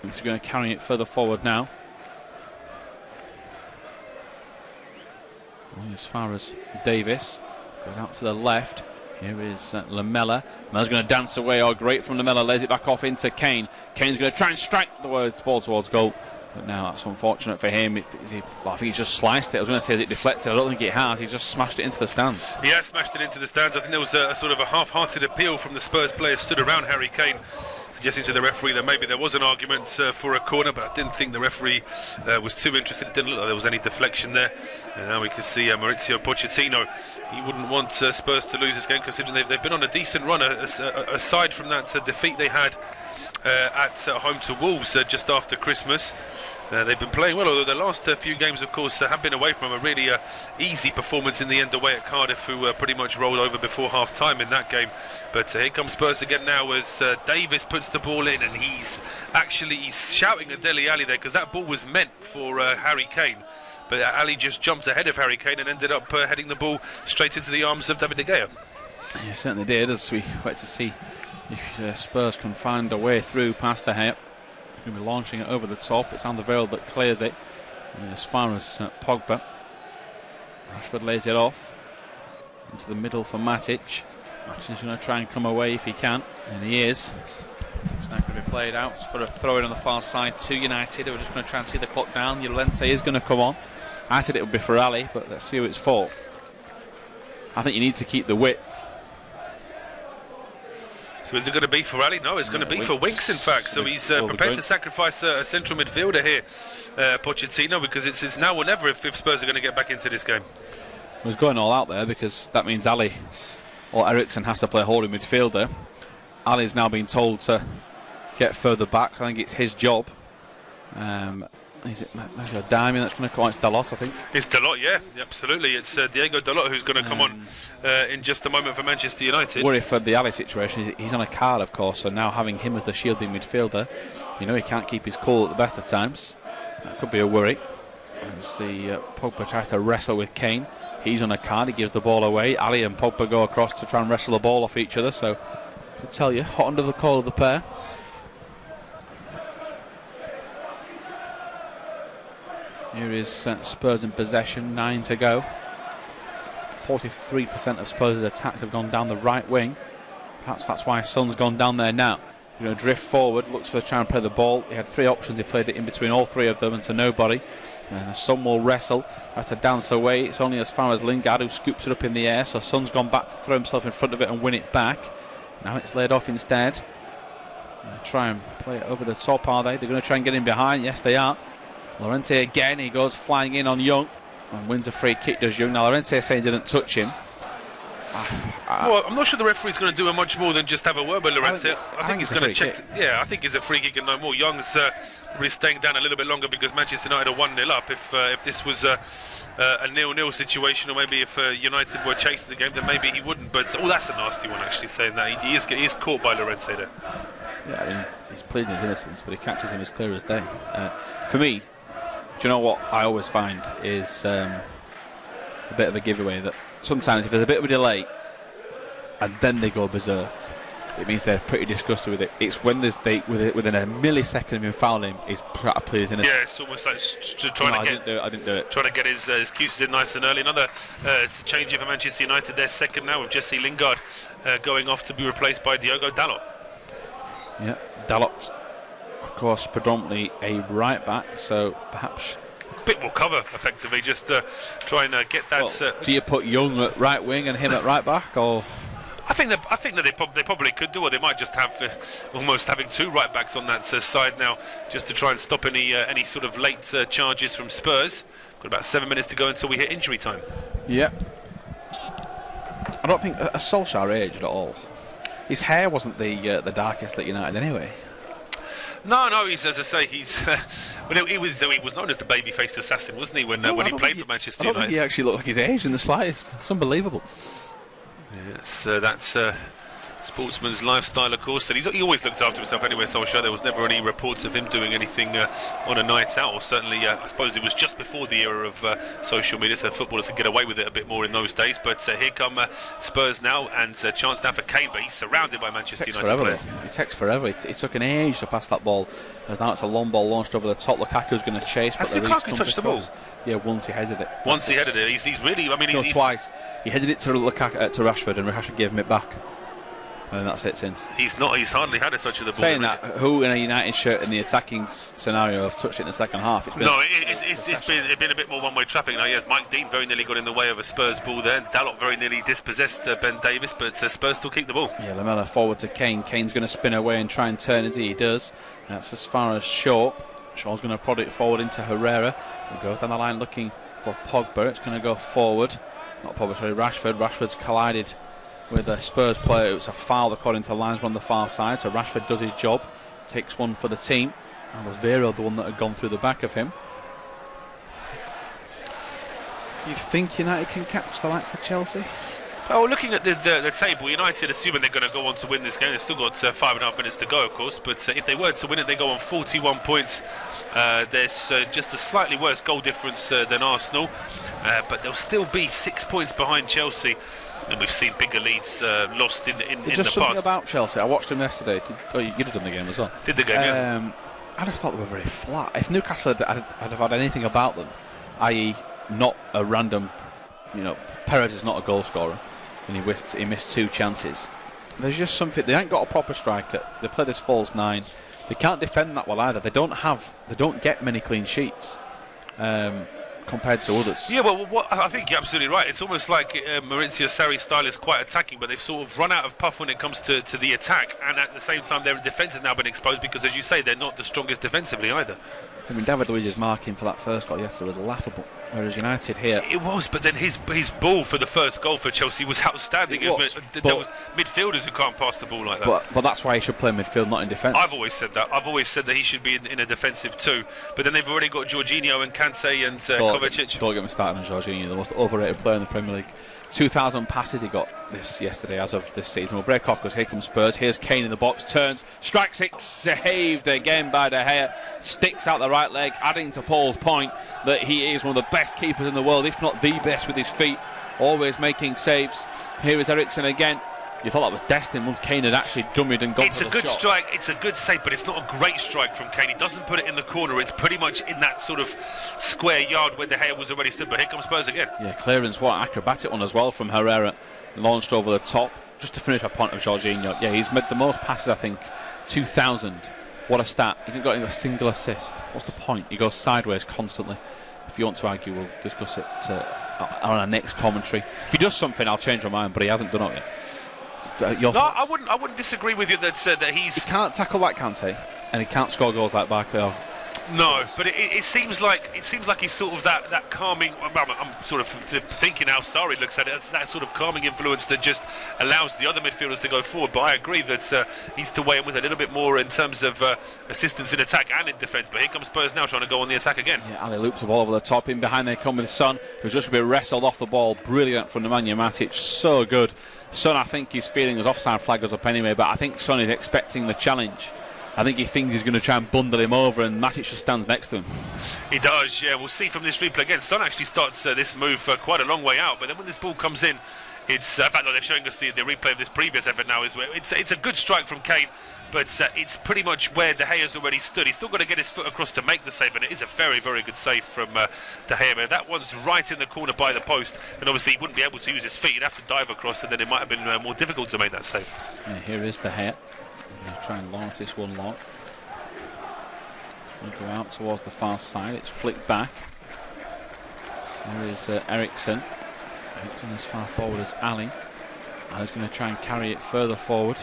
Winks is going to carry it further forward now. Only as far as Davis. Goes out to the left. Here is Lamella. Lamella's going to dance away. Oh, great from Lamella. Lays it back off into Kane. Kane's going to try and strike the ball towards goal. But now that's unfortunate for him. I think he's just sliced it. I was going to say, is it deflected? I don't think it has. He's just smashed it into the stands. He has smashed it into the stands. I think there was a sort of a half-hearted appeal from the Spurs players stood around Harry Kane, suggesting to the referee that maybe there was an argument for a corner, but I didn't think the referee was too interested. It didn't look like there was any deflection there. And now we can see Maurizio Pochettino. He wouldn't want Spurs to lose this game, considering they've been on a decent run, aside from that defeat they had at home to Wolves just after Christmas. They've been playing well, although the last few games, of course, have been away from a really easy performance in the end away at Cardiff, who pretty much rolled over before half-time in that game. But here comes Spurs again now as Davis puts the ball in, and he's shouting at Dele Alli there, because that ball was meant for Harry Kane. But Ali just jumped ahead of Harry Kane and ended up heading the ball straight into the arms of David De Gea. He certainly did, as we wait to see if Spurs can find a way through past De Gea. Going to be launching it over the top. It's Alderweireld that clears it. And as far as Pogba, Rashford lays it off into the middle for Matic. Matic is going to try and come away if he can, and he is. It's now going to be played out for a throw-in on the far side to United. We're just going to try and see the clock down. Llorente is going to come on. I said it would be for Ali, but let's see who it's for. I think you need to keep the width. So is it going to be for Ali? No, it's going to be for Winks, in fact. So he's prepared to sacrifice a central midfielder here, Pochettino, because it's now or never if Spurs are going to get back into this game. He's going all out there, because that means Ali or Eriksen has to play holding midfielder. Ali's now been told to get further back. I think it's his job. Is it a Diamond that's going to come on? It's Dalot, I think. It's Dalot, yeah, absolutely. It's Diego Dalot who's going to come on in just a moment for Manchester United. Worry for the Ali situation is he's on a card, of course, so now having him as the shielding midfielder, you know, he can't keep his cool at the best of times. That could be a worry. As the Pogba tries to wrestle with Kane, he's on a card, he gives the ball away. Ali and Pogba go across to try and wrestle the ball off each other, so I tell you, hot under the collar of the pair. Here is Spurs in possession, 9 to go. 43% of Spurs' attacks have gone down the right wing. Perhaps that's why Son's gone down there now. He's going to drift forward, looks for trying to play the ball. He had 3 options, he played it in between all 3 of them and to nobody. And Son will wrestle, has to dance away. It's only as far as Lingard, who scoops it up in the air. So Son's gone back to throw himself in front of it and win it back. Now it's laid off instead. Going to try and play it over the top, are they? They're going to try and get in behind. Yes, they are. Llorente again, he goes flying in on Young and wins a free kick, does Young. Now Llorente saying he didn't touch him. Well, I'm not sure the referee's going to do much more than just have a word with Llorente. I think he's going to check. Yeah, I think it's a free kick and no more. Young's probably staying down a little bit longer because Manchester United are 1-0 up. If this was a 0-0 situation, or maybe if United were chasing the game, then maybe he wouldn't. But that's a nasty one, actually, saying that. He is caught by Llorente there. Yeah, I mean, he's pleading his innocence, but he catches him as clear as day. For me, do you know what I always find is a bit of a giveaway, that sometimes if there's a bit of a delay and then they go berserk, it means they're pretty disgusted with it. It's when there's within a millisecond of him fouling him, he's trying to plead his innocence. Yeah, it's almost like trying to get. I didn't do it. Trying to get his excuses in nice and early. Another change for Manchester United. They're second now with Jesse Lingard going off to be replaced by Diogo Dalot. Yeah, Dalot, of course, predominantly a right back, so perhaps a bit more cover, effectively, just trying to get that. Well, do you put Young at right wing and him at right back, or? I think that they probably could do, or they might just have almost having 2 right backs on that side now, just to try and stop any sort of late charges from Spurs. Got about 7 minutes to go until we hit injury time. Yeah, I don't think Solskjaer aged at all. His hair wasn't the darkest at United anyway. No, he's, as I say, he's well, he was known as the baby-faced assassin, wasn't he, when he played for Manchester United? I don't think he actually looked like his age in the slightest. It's unbelievable. Yes, that's Sportsman's lifestyle, of course, and he always looked after himself anyway. So I'm sure there was never any reports of him doing anything on a night out, or certainly I suppose it was just before the era of social media, so footballers could get away with it a bit more in those days. But here come Spurs now, and a chance now for Kane, but he's surrounded by Manchester United players. It takes forever. It took an age to pass that ball. And now it's a long ball launched over the top. Lukaku's going to chase. Has Lukaku touched the ball? Yeah, once he headed it. Once he headed it, he's really. I mean, no, twice. He headed it to Lukaku, to Rashford, and Rashford gave him it back. And that's it since. He's hardly had a touch of the ball. Saying that, who in a United shirt in the attacking scenario have touched it in the second half? It's been a bit more one-way traffic now. Yes, Mike Dean very nearly got in the way of a Spurs ball there. Dalot very nearly dispossessed Ben Davies, but Spurs still keep the ball. Yeah, Lamela forward to Kane. Kane's going to spin away and try and turn it. He does. That's as far as Shaw. Shaw's going to prod it forward into Herrera. He goes down the line looking for Pogba. It's going to go forward. Not Pogba, sorry, Rashford. Rashford's collided with a Spurs player. It's a foul according to linesman on the far side, so Rashford does his job, takes one for the team. And Alvaro, the one that had gone through the back of him. You think United can catch the likes of Chelsea? Oh, looking at the table, United, assuming they're going to go on to win this game, they've still got 5.5 minutes to go, of course, but if they were to win it, they go on 41 points. There's just a slightly worse goal difference than Arsenal, but they'll still be 6 points behind Chelsea. And we've seen bigger leads lost in the past. Just something about Chelsea. I watched them yesterday. You'd have done the game as well. Did the game, yeah. I just thought they were very flat. If Newcastle had had anything about them, i.e. not a random, Perez is not a goal scorer, and he missed 2 chances. There's just something. They ain't got a proper striker. They play this false 9. They can't defend that well either. They don't get many clean sheets. Compared to others. Yeah, well, I think you're absolutely right. It's almost like Maurizio Sarri's style is quite attacking, but they've sort of run out of puff when it comes to the attack, and at the same time their defence has now been exposed because, as you say, they're not the strongest defensively either. I mean, David Luiz's marking for that first goal yesterday was laughable, whereas United here... It was, but then his ball for the first goal for Chelsea was outstanding. There was midfielders who can't pass the ball like that. But that's why he should play midfield, not in defence. I've always said that. I've always said that he should be in a defensive too. But then they've already got Jorginho and Kante and Kovacic. Don't get me started on Jorginho, the most overrated player in the Premier League. 2,000 passes he got yesterday as of this season. We'll break off because here comes Spurs. Here's Kane in the box, turns, strikes it, saved again by De Gea, sticks out the right leg, adding to Paul's point that he is one of the best keepers in the world, if not the best with his feet, always making saves. Here is Eriksen again. You thought that was destined once Kane had actually dummied and gone for the shot. It's a good strike, it's a good save, but it's not a great strike from Kane. He doesn't put it in the corner, it's pretty much in that sort of square yard where De Gea was already stood, but here comes Spurs again. Yeah, clearance, what an acrobatic one as well from Herrera, launched over the top, just to finish a point of Jorginho. Yeah, he's made the most passes, I think, 2,000. What a stat. He hasn't got a single assist. What's the point? He goes sideways constantly. If you want to argue, we'll discuss it on our next commentary. If he does something, I'll change my mind, but he hasn't done it yet. I wouldn't disagree with you that he can't tackle like Kante, and he can't score goals like Barkley. No, but it seems like he's sort of that calming. I'm sort of thinking how Sarri looks at it. It's that sort of calming influence that just allows the other midfielders to go forward. But I agree that needs to weigh in with a little bit more in terms of assistance in attack and in defence. But here comes Spurs now trying to go on the attack again. Yeah, Ali loops the ball over the top. In behind they come with Son, who's just going to be wrestled off the ball. Brilliant from Nemanja Matic. So good. Son, I think his feeling his offside flag goes up anyway, but I think Son is expecting the challenge. I think he thinks he's going to try and bundle him over, and Matic just stands next to him. He does, yeah. We'll see from this replay again. Son actually starts this move quite a long way out, but then when this ball comes in, it's in fact, they're showing us the replay of this previous effort now. It's a good strike from Kane, but it's pretty much where De Gea's already stood. He's still got to get his foot across to make the save, and it is a very, very good save from De Gea. But that one's right in the corner by the post, and obviously he wouldn't be able to use his feet. He'd have to dive across, and then it might have been more difficult to make that save. Yeah, here is De Gea. He'll try and launch this one long. We'll go out towards the far side. It's flicked back. There is Eriksen. Eriksen as far forward as Ali. Ali's going to try and carry it further forward.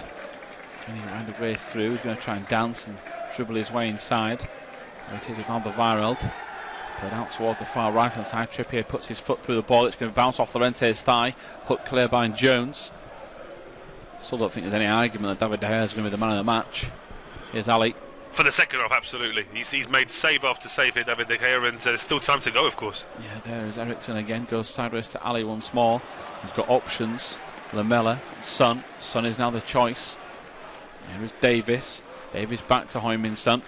Getting right the way through. He's going to try and dance and dribble his way inside. It is with Alderweireld. Put out towards the far right hand side. Trippier puts his foot through the ball. It's going to bounce off Llorente's thigh. Hook clear by Jones. Still don't think there's any argument that David De Gea is going to be the man of the match. Here's Ali. For the second half, absolutely. He's made save after save here, David De Gea, and there's still time to go, of course. Yeah, there is Eriksen again. Goes sideways to Ali once more. He's got options. Lamela, Son. Son is now the choice. Here is Davis. Davis back to Heung-min Son.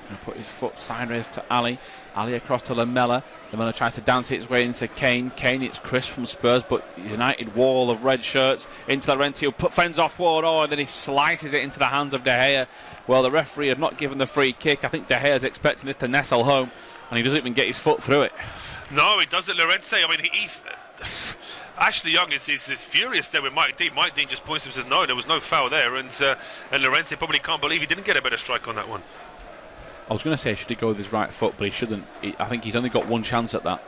Going to put his foot sideways to Ali. Ali across to Lamela. Lamela tries to dance its way into Kane. Kane, it's Chris from Spurs, but United wall of red shirts into Llorente, who fends off forward, and then he slices it into the hands of De Gea. Well, the referee had not given the free kick. I think De Gea is expecting this to nestle home, and he doesn't even get his foot through it. No, he doesn't, Llorente. I mean, Ashley Young is furious there with Mike Dean. Mike Dean just points and says, no, there was no foul there, and Llorente probably can't believe he didn't get a better strike on that one. I was going to say should he go with his right foot, but he shouldn't. I think he's only got one chance at that.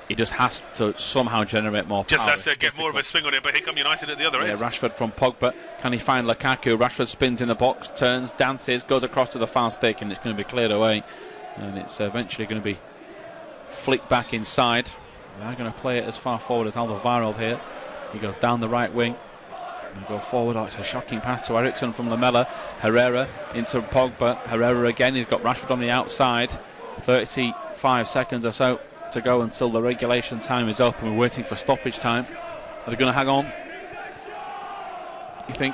He just has to somehow generate more power. Just has to get more of a swing on it, but here come United at the other end. Rashford from Pogba. Can he find Lukaku? Rashford spins in the box, turns, dances, goes across to the far stick, and it's going to be cleared away. And it's eventually going to be flicked back inside. They're going to play it as far forward as Alderweireld here. He goes down the right wing. And go forward. Oh, it's a shocking pass to Eriksen from Lamela. Herrera into Pogba. Herrera again. He's got Rashford on the outside. 35 seconds or so to go until the regulation time is up, and we're waiting for stoppage time. Are they going to hang on, you think?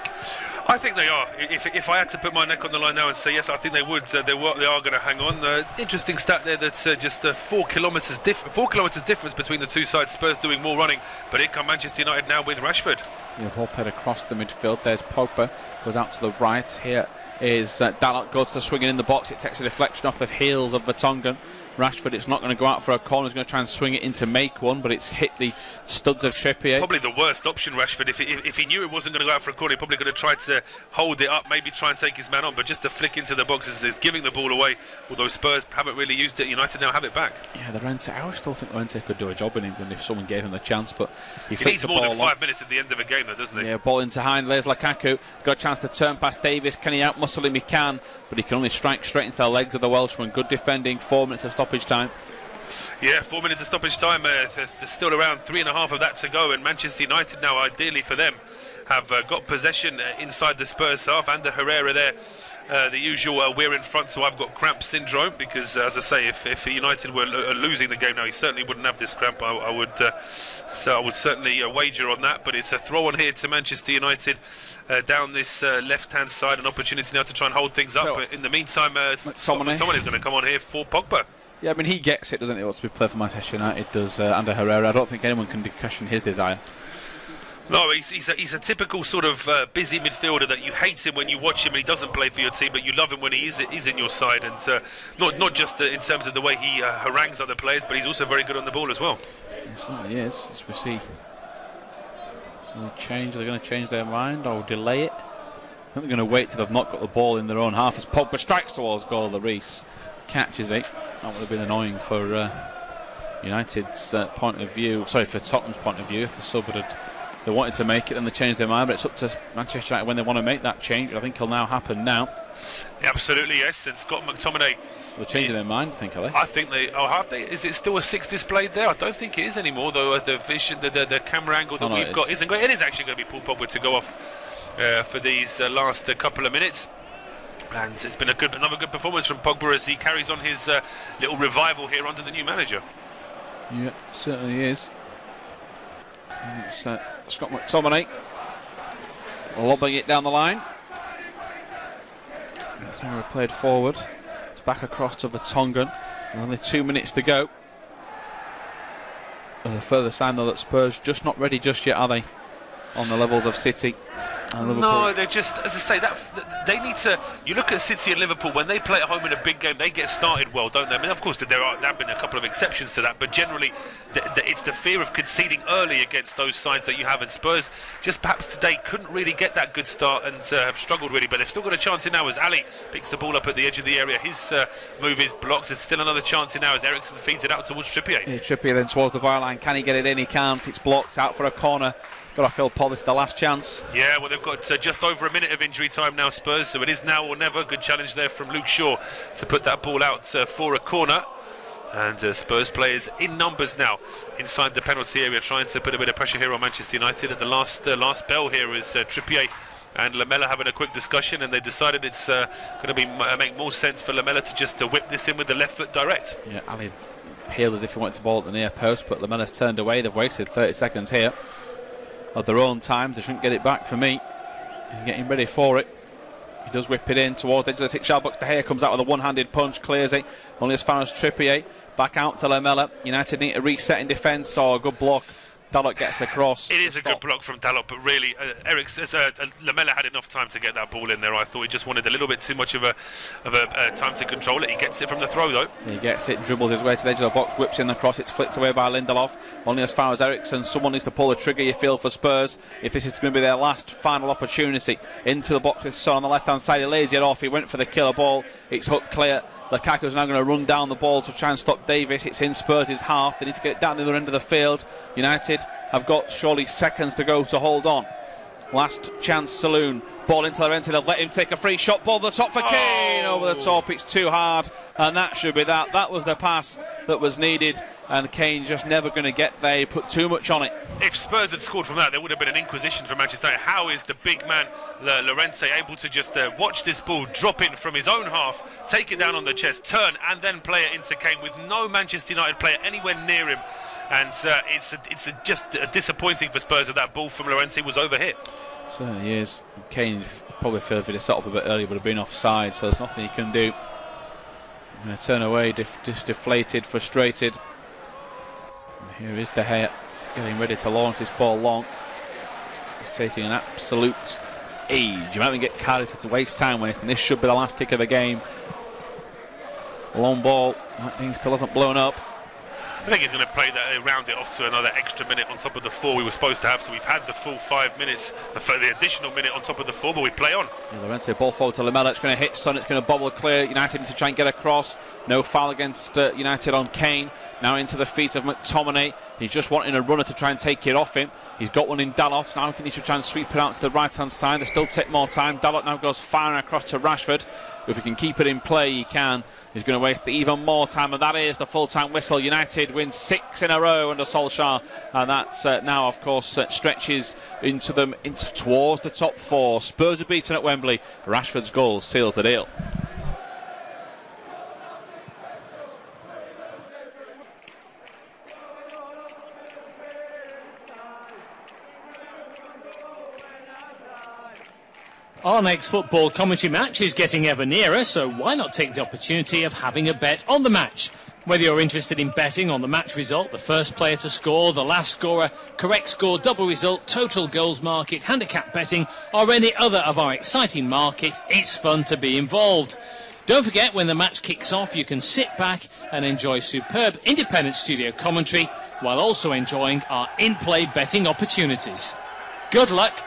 I think they are. If I had to put my neck on the line now and say yes, I think they would. They are going to hang on. Interesting stat there. That's just 4 kilometres difference between the two sides. Spurs doing more running, but here come Manchester United now with Rashford. Yeah, ball played across the midfield. There's Pogba, goes out to the right. Here is Dalot, goes to swinging in the box. It takes a deflection off the heels of Vertonghen. Rashford, it's not going to go out for a corner. He's going to try and swing it in to make one, but it's hit the studs of Trippier. Probably the worst option, Rashford. If he knew it wasn't going to go out for a corner, he probably could have tried to hold it up, maybe try and take his man on, but just to flick into the boxes is giving the ball away. Although Spurs haven't really used it, United now have it back. Yeah, I still think Llorente could do a job in England if someone gave him the chance, but he needs more than 5 minutes at the end of a game, though, doesn't he? Yeah, ball into Hind, there's Lukaku. Got a chance to turn past Davis. Can he outmuscle him? He can, but he can only strike straight into the legs of the Welshman. Good defending. 4 minutes of stoppage time. Yeah, 4 minutes of stoppage time. There's still around 3.5 of that to go, and Manchester United now, ideally for them, have got possession inside the Spurs half. And Herrera there, the usual we're in front, so I've got cramp syndrome, because as I say, if United were losing the game now, he certainly wouldn't have this cramp. I would certainly wager on that. But it's a throw on here to Manchester United down this left-hand side, an opportunity now to try and hold things up. But in the meantime, someone is going to come on here for Pogba. Yeah, I mean, he gets it, doesn't he? He wants to be played for Manchester United, does under Herrera. I don't think anyone can question his desire. No, he's a typical sort of busy midfielder that you hate him when you watch him and he doesn't play for your team, but you love him when he is in your side. And not just in terms of the way he harangues other players, but he's also very good on the ball as well. He certainly is, as we see. Are they going to change their mind or delay it? I think they're going to wait till they've not got the ball in their own half as Pogba strikes towards goal. Lloris catches it. That would have been annoying for United's point of view. Sorry, for Tottenham's point of view. If the sub they wanted to make it, then they changed their mind. But it's up to Manchester United when they want to make that change. I think it'll now happen now. Yeah, absolutely, yes. And Scott McTominay. They're changing their mind, I think, are they? I think they. Oh, have they? Is it still a 6 displayed there? I don't think it is anymore, though. The vision, the camera angle that we've got isn't great. It is actually going to be Paul Pogba to go off for these last couple of minutes. And it's been another good performance from Pogba as he carries on his little revival here under the new manager. Yeah, certainly is. And it's Scott McTominay lobbing it down the line. We're played forward. It's back across to Vertonghen. Only 2 minutes to go. A further sign though that Spurs just not ready just yet, are they? On the levels of City. No, they're just, as I say, that they need to. You look at City and Liverpool, when they play at home in a big game, they get started well, don't they? I mean, of course, there have been a couple of exceptions to that, but generally, it's the fear of conceding early against those sides that you have. And Spurs, just perhaps today, couldn't really get that good start and have struggled really, but they've still got a chance in now as Ali picks the ball up at the edge of the area. His move is blocked. There's still another chance in now as Eriksen feeds it out towards Trippier. Yeah, Trippier then towards the byline. Can he get it in? He can't. It's blocked out for a corner. Got to Phil Paul, this is the last chance. Yeah, well, they've got just over a minute of injury time now, Spurs, so it is now or never. Good challenge there from Luke Shaw to put that ball out for a corner. And Spurs players in numbers now inside the penalty area, trying to put a bit of pressure here on Manchester United. And the last bell here is Trippier and Lamela having a quick discussion, and they decided it's going to make more sense for Lamela to just whip this in with the left foot direct. Yeah, Ali peeled as if he wanted to ball at the near post, but Lamela's turned away. They've wasted 30 seconds here. of their own time. They shouldn't get it back for me. He's getting ready for it. He does whip it in towards the edge of the 6-yard box. De Gea comes out with a one-handed punch, clears it. Only as far as Trippier. Back out to Lamela. United need to reset in defence. A good block. Dalot gets across. It is a good block from Dalot, but really, Lamela had enough time to get that ball in there. I thought he just wanted a little bit too much of a time to control it. He gets it from the throw, though. He gets it, dribbles his way to the edge of the box, whips in the cross. It's flicked away by Lindelof. Only as far as Eriksen. Someone needs to pull the trigger, you feel, for Spurs. If this is going to be their last final opportunity. Into the box with Son on the left-hand side. He lays it off. He went for the killer ball. It's hooked clear. Lukaku's now going to run down the ball to try and stop Davis. It's in Spurs' half. They need to get it down the other end of the field. United have got surely seconds to go to hold on. Last chance saloon. Ball into Llorente. They'll let him take a free shot. Ball to the top for Kane. Over the top. It's too hard. And that should be that. That was the pass that was needed. And Kane just never going to get there. He put too much on it. If Spurs had scored from that, there would have been an inquisition for Manchester United. How is the big man, Llorente, able to just watch this ball drop in from his own half, take it down on the chest, turn, and then play it into Kane with no Manchester United player anywhere near him? And it's just disappointing for Spurs that ball from Llorente was overhit. Certainly is. Kane probably feels if he'd have set up a bit earlier would have been offside, so there's nothing he can do. I'm going to turn away, deflated, frustrated. And here is De Gea getting ready to launch this ball long. He's taking an absolute age. You might even get Cardiff to waste time with, and this should be the last kick of the game. Long ball. That thing still hasn't blown up. I think he's going to play that, round it off to another extra minute on top of the 4 we were supposed to have. So we've had the full 5 minutes, the additional minute on top of the 4, but we play on. Yeah, Llorente, ball forward to Lamela. It's going to hit Son. It's going to bobble clear. United need to try and get across. No foul against United on Kane. Now into the feet of McTominay. He's just wanting a runner to try and take it off him. He's got one in Dalot. Now he needs to try and sweep it out to the right-hand side. They still take more time. Dalot now goes firing across to Rashford. If he can keep it in play, he can. He's going to waste even more time, and that is the full-time whistle. United win 6 in a row under Solskjaer, and that's now, of course, stretches towards the top 4. Spurs are beaten at Wembley. Rashford's goal seals the deal. Our next football commentary match is getting ever nearer, so why not take the opportunity of having a bet on the match? Whether you're interested in betting on the match result, the first player to score, the last scorer, correct score, double result, total goals market, handicap betting, or any other of our exciting markets, it's fun to be involved. Don't forget, when the match kicks off, you can sit back and enjoy superb independent studio commentary while also enjoying our in-play betting opportunities. Good luck.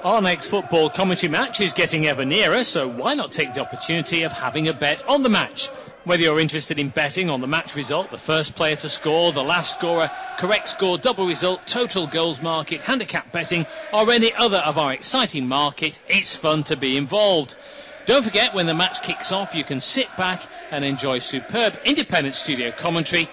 Our next football commentary match is getting ever nearer, so why not take the opportunity of having a bet on the match? Whether you're interested in betting on the match result, the first player to score, the last scorer, correct score, double result, total goals market, handicap betting, or any other of our exciting markets, it's fun to be involved. Don't forget, when the match kicks off, you can sit back and enjoy superb independent studio commentary.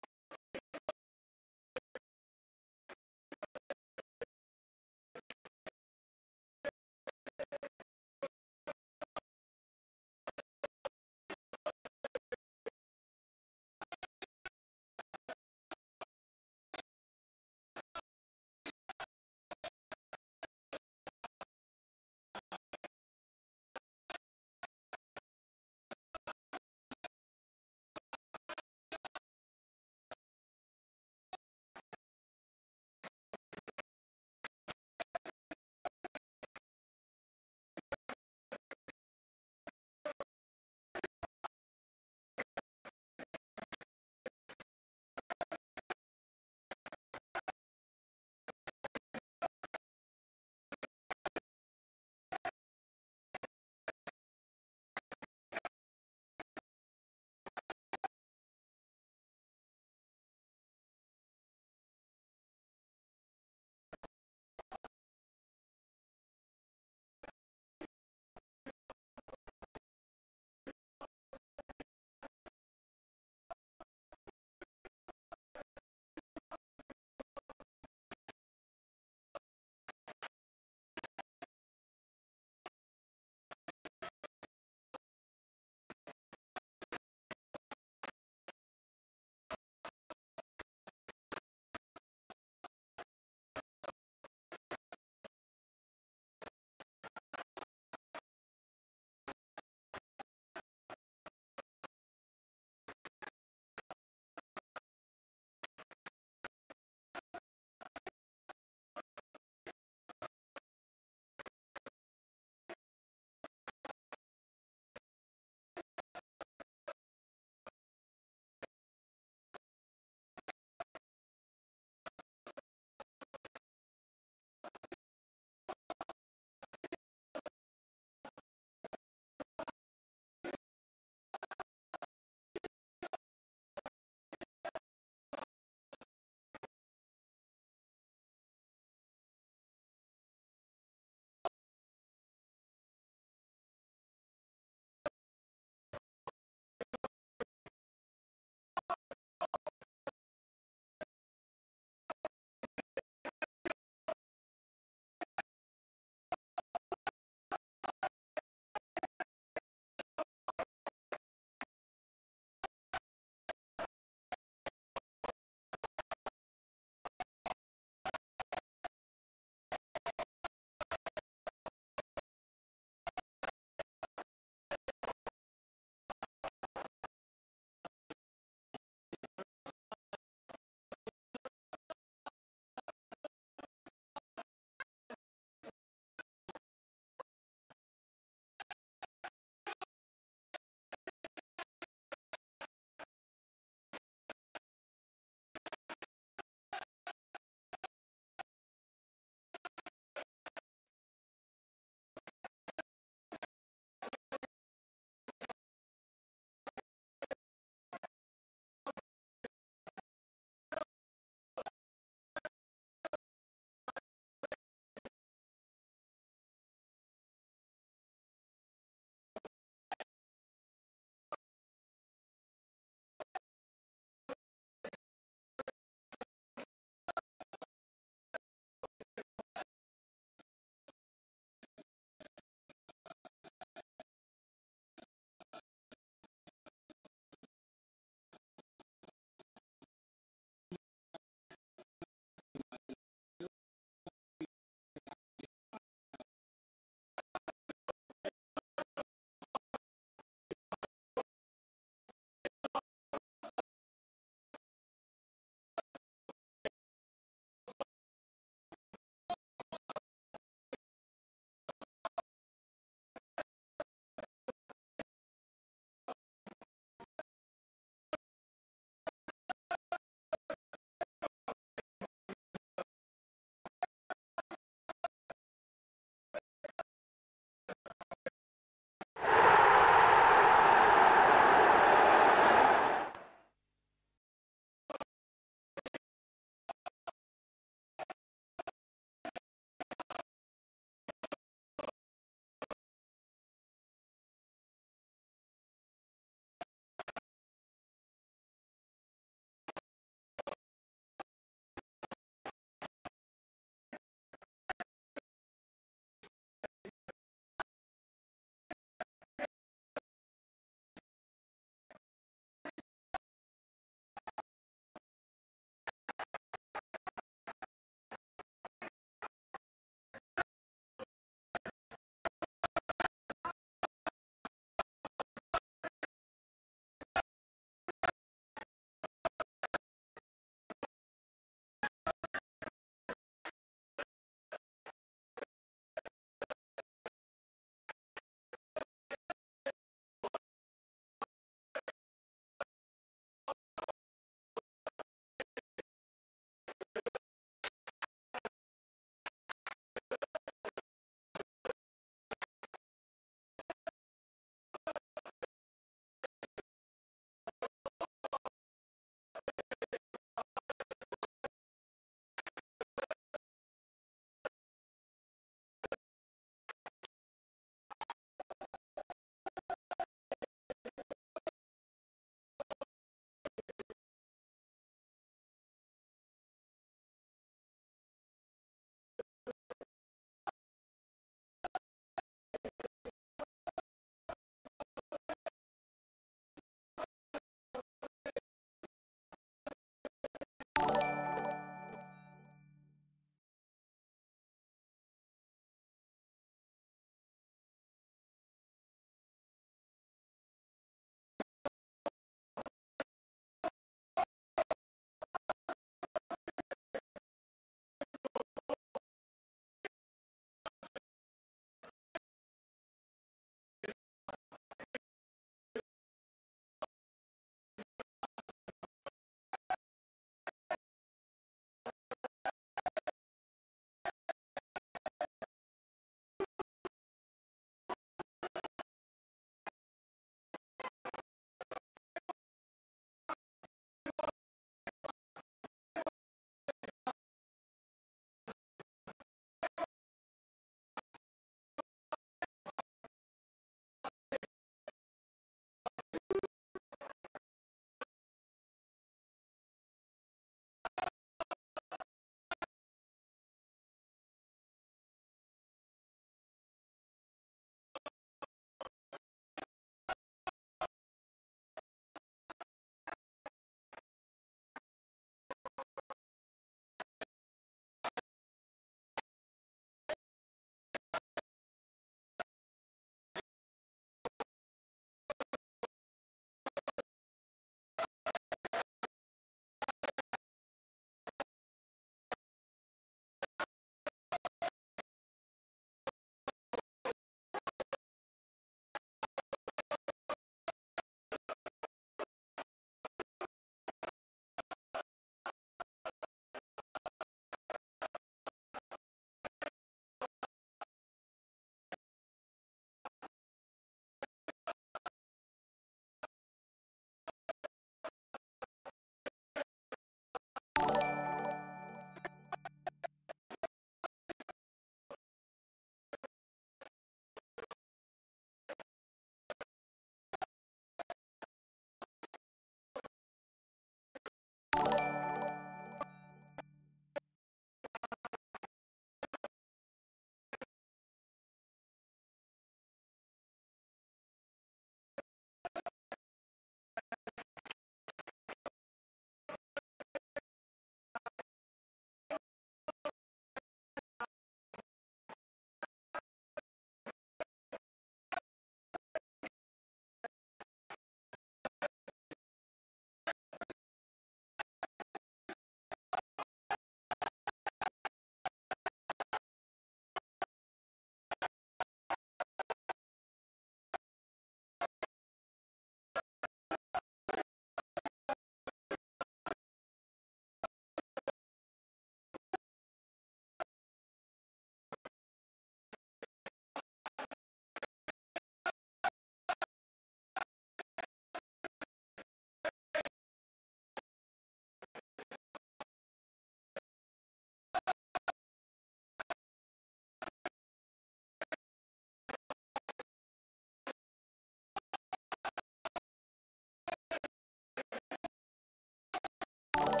Well,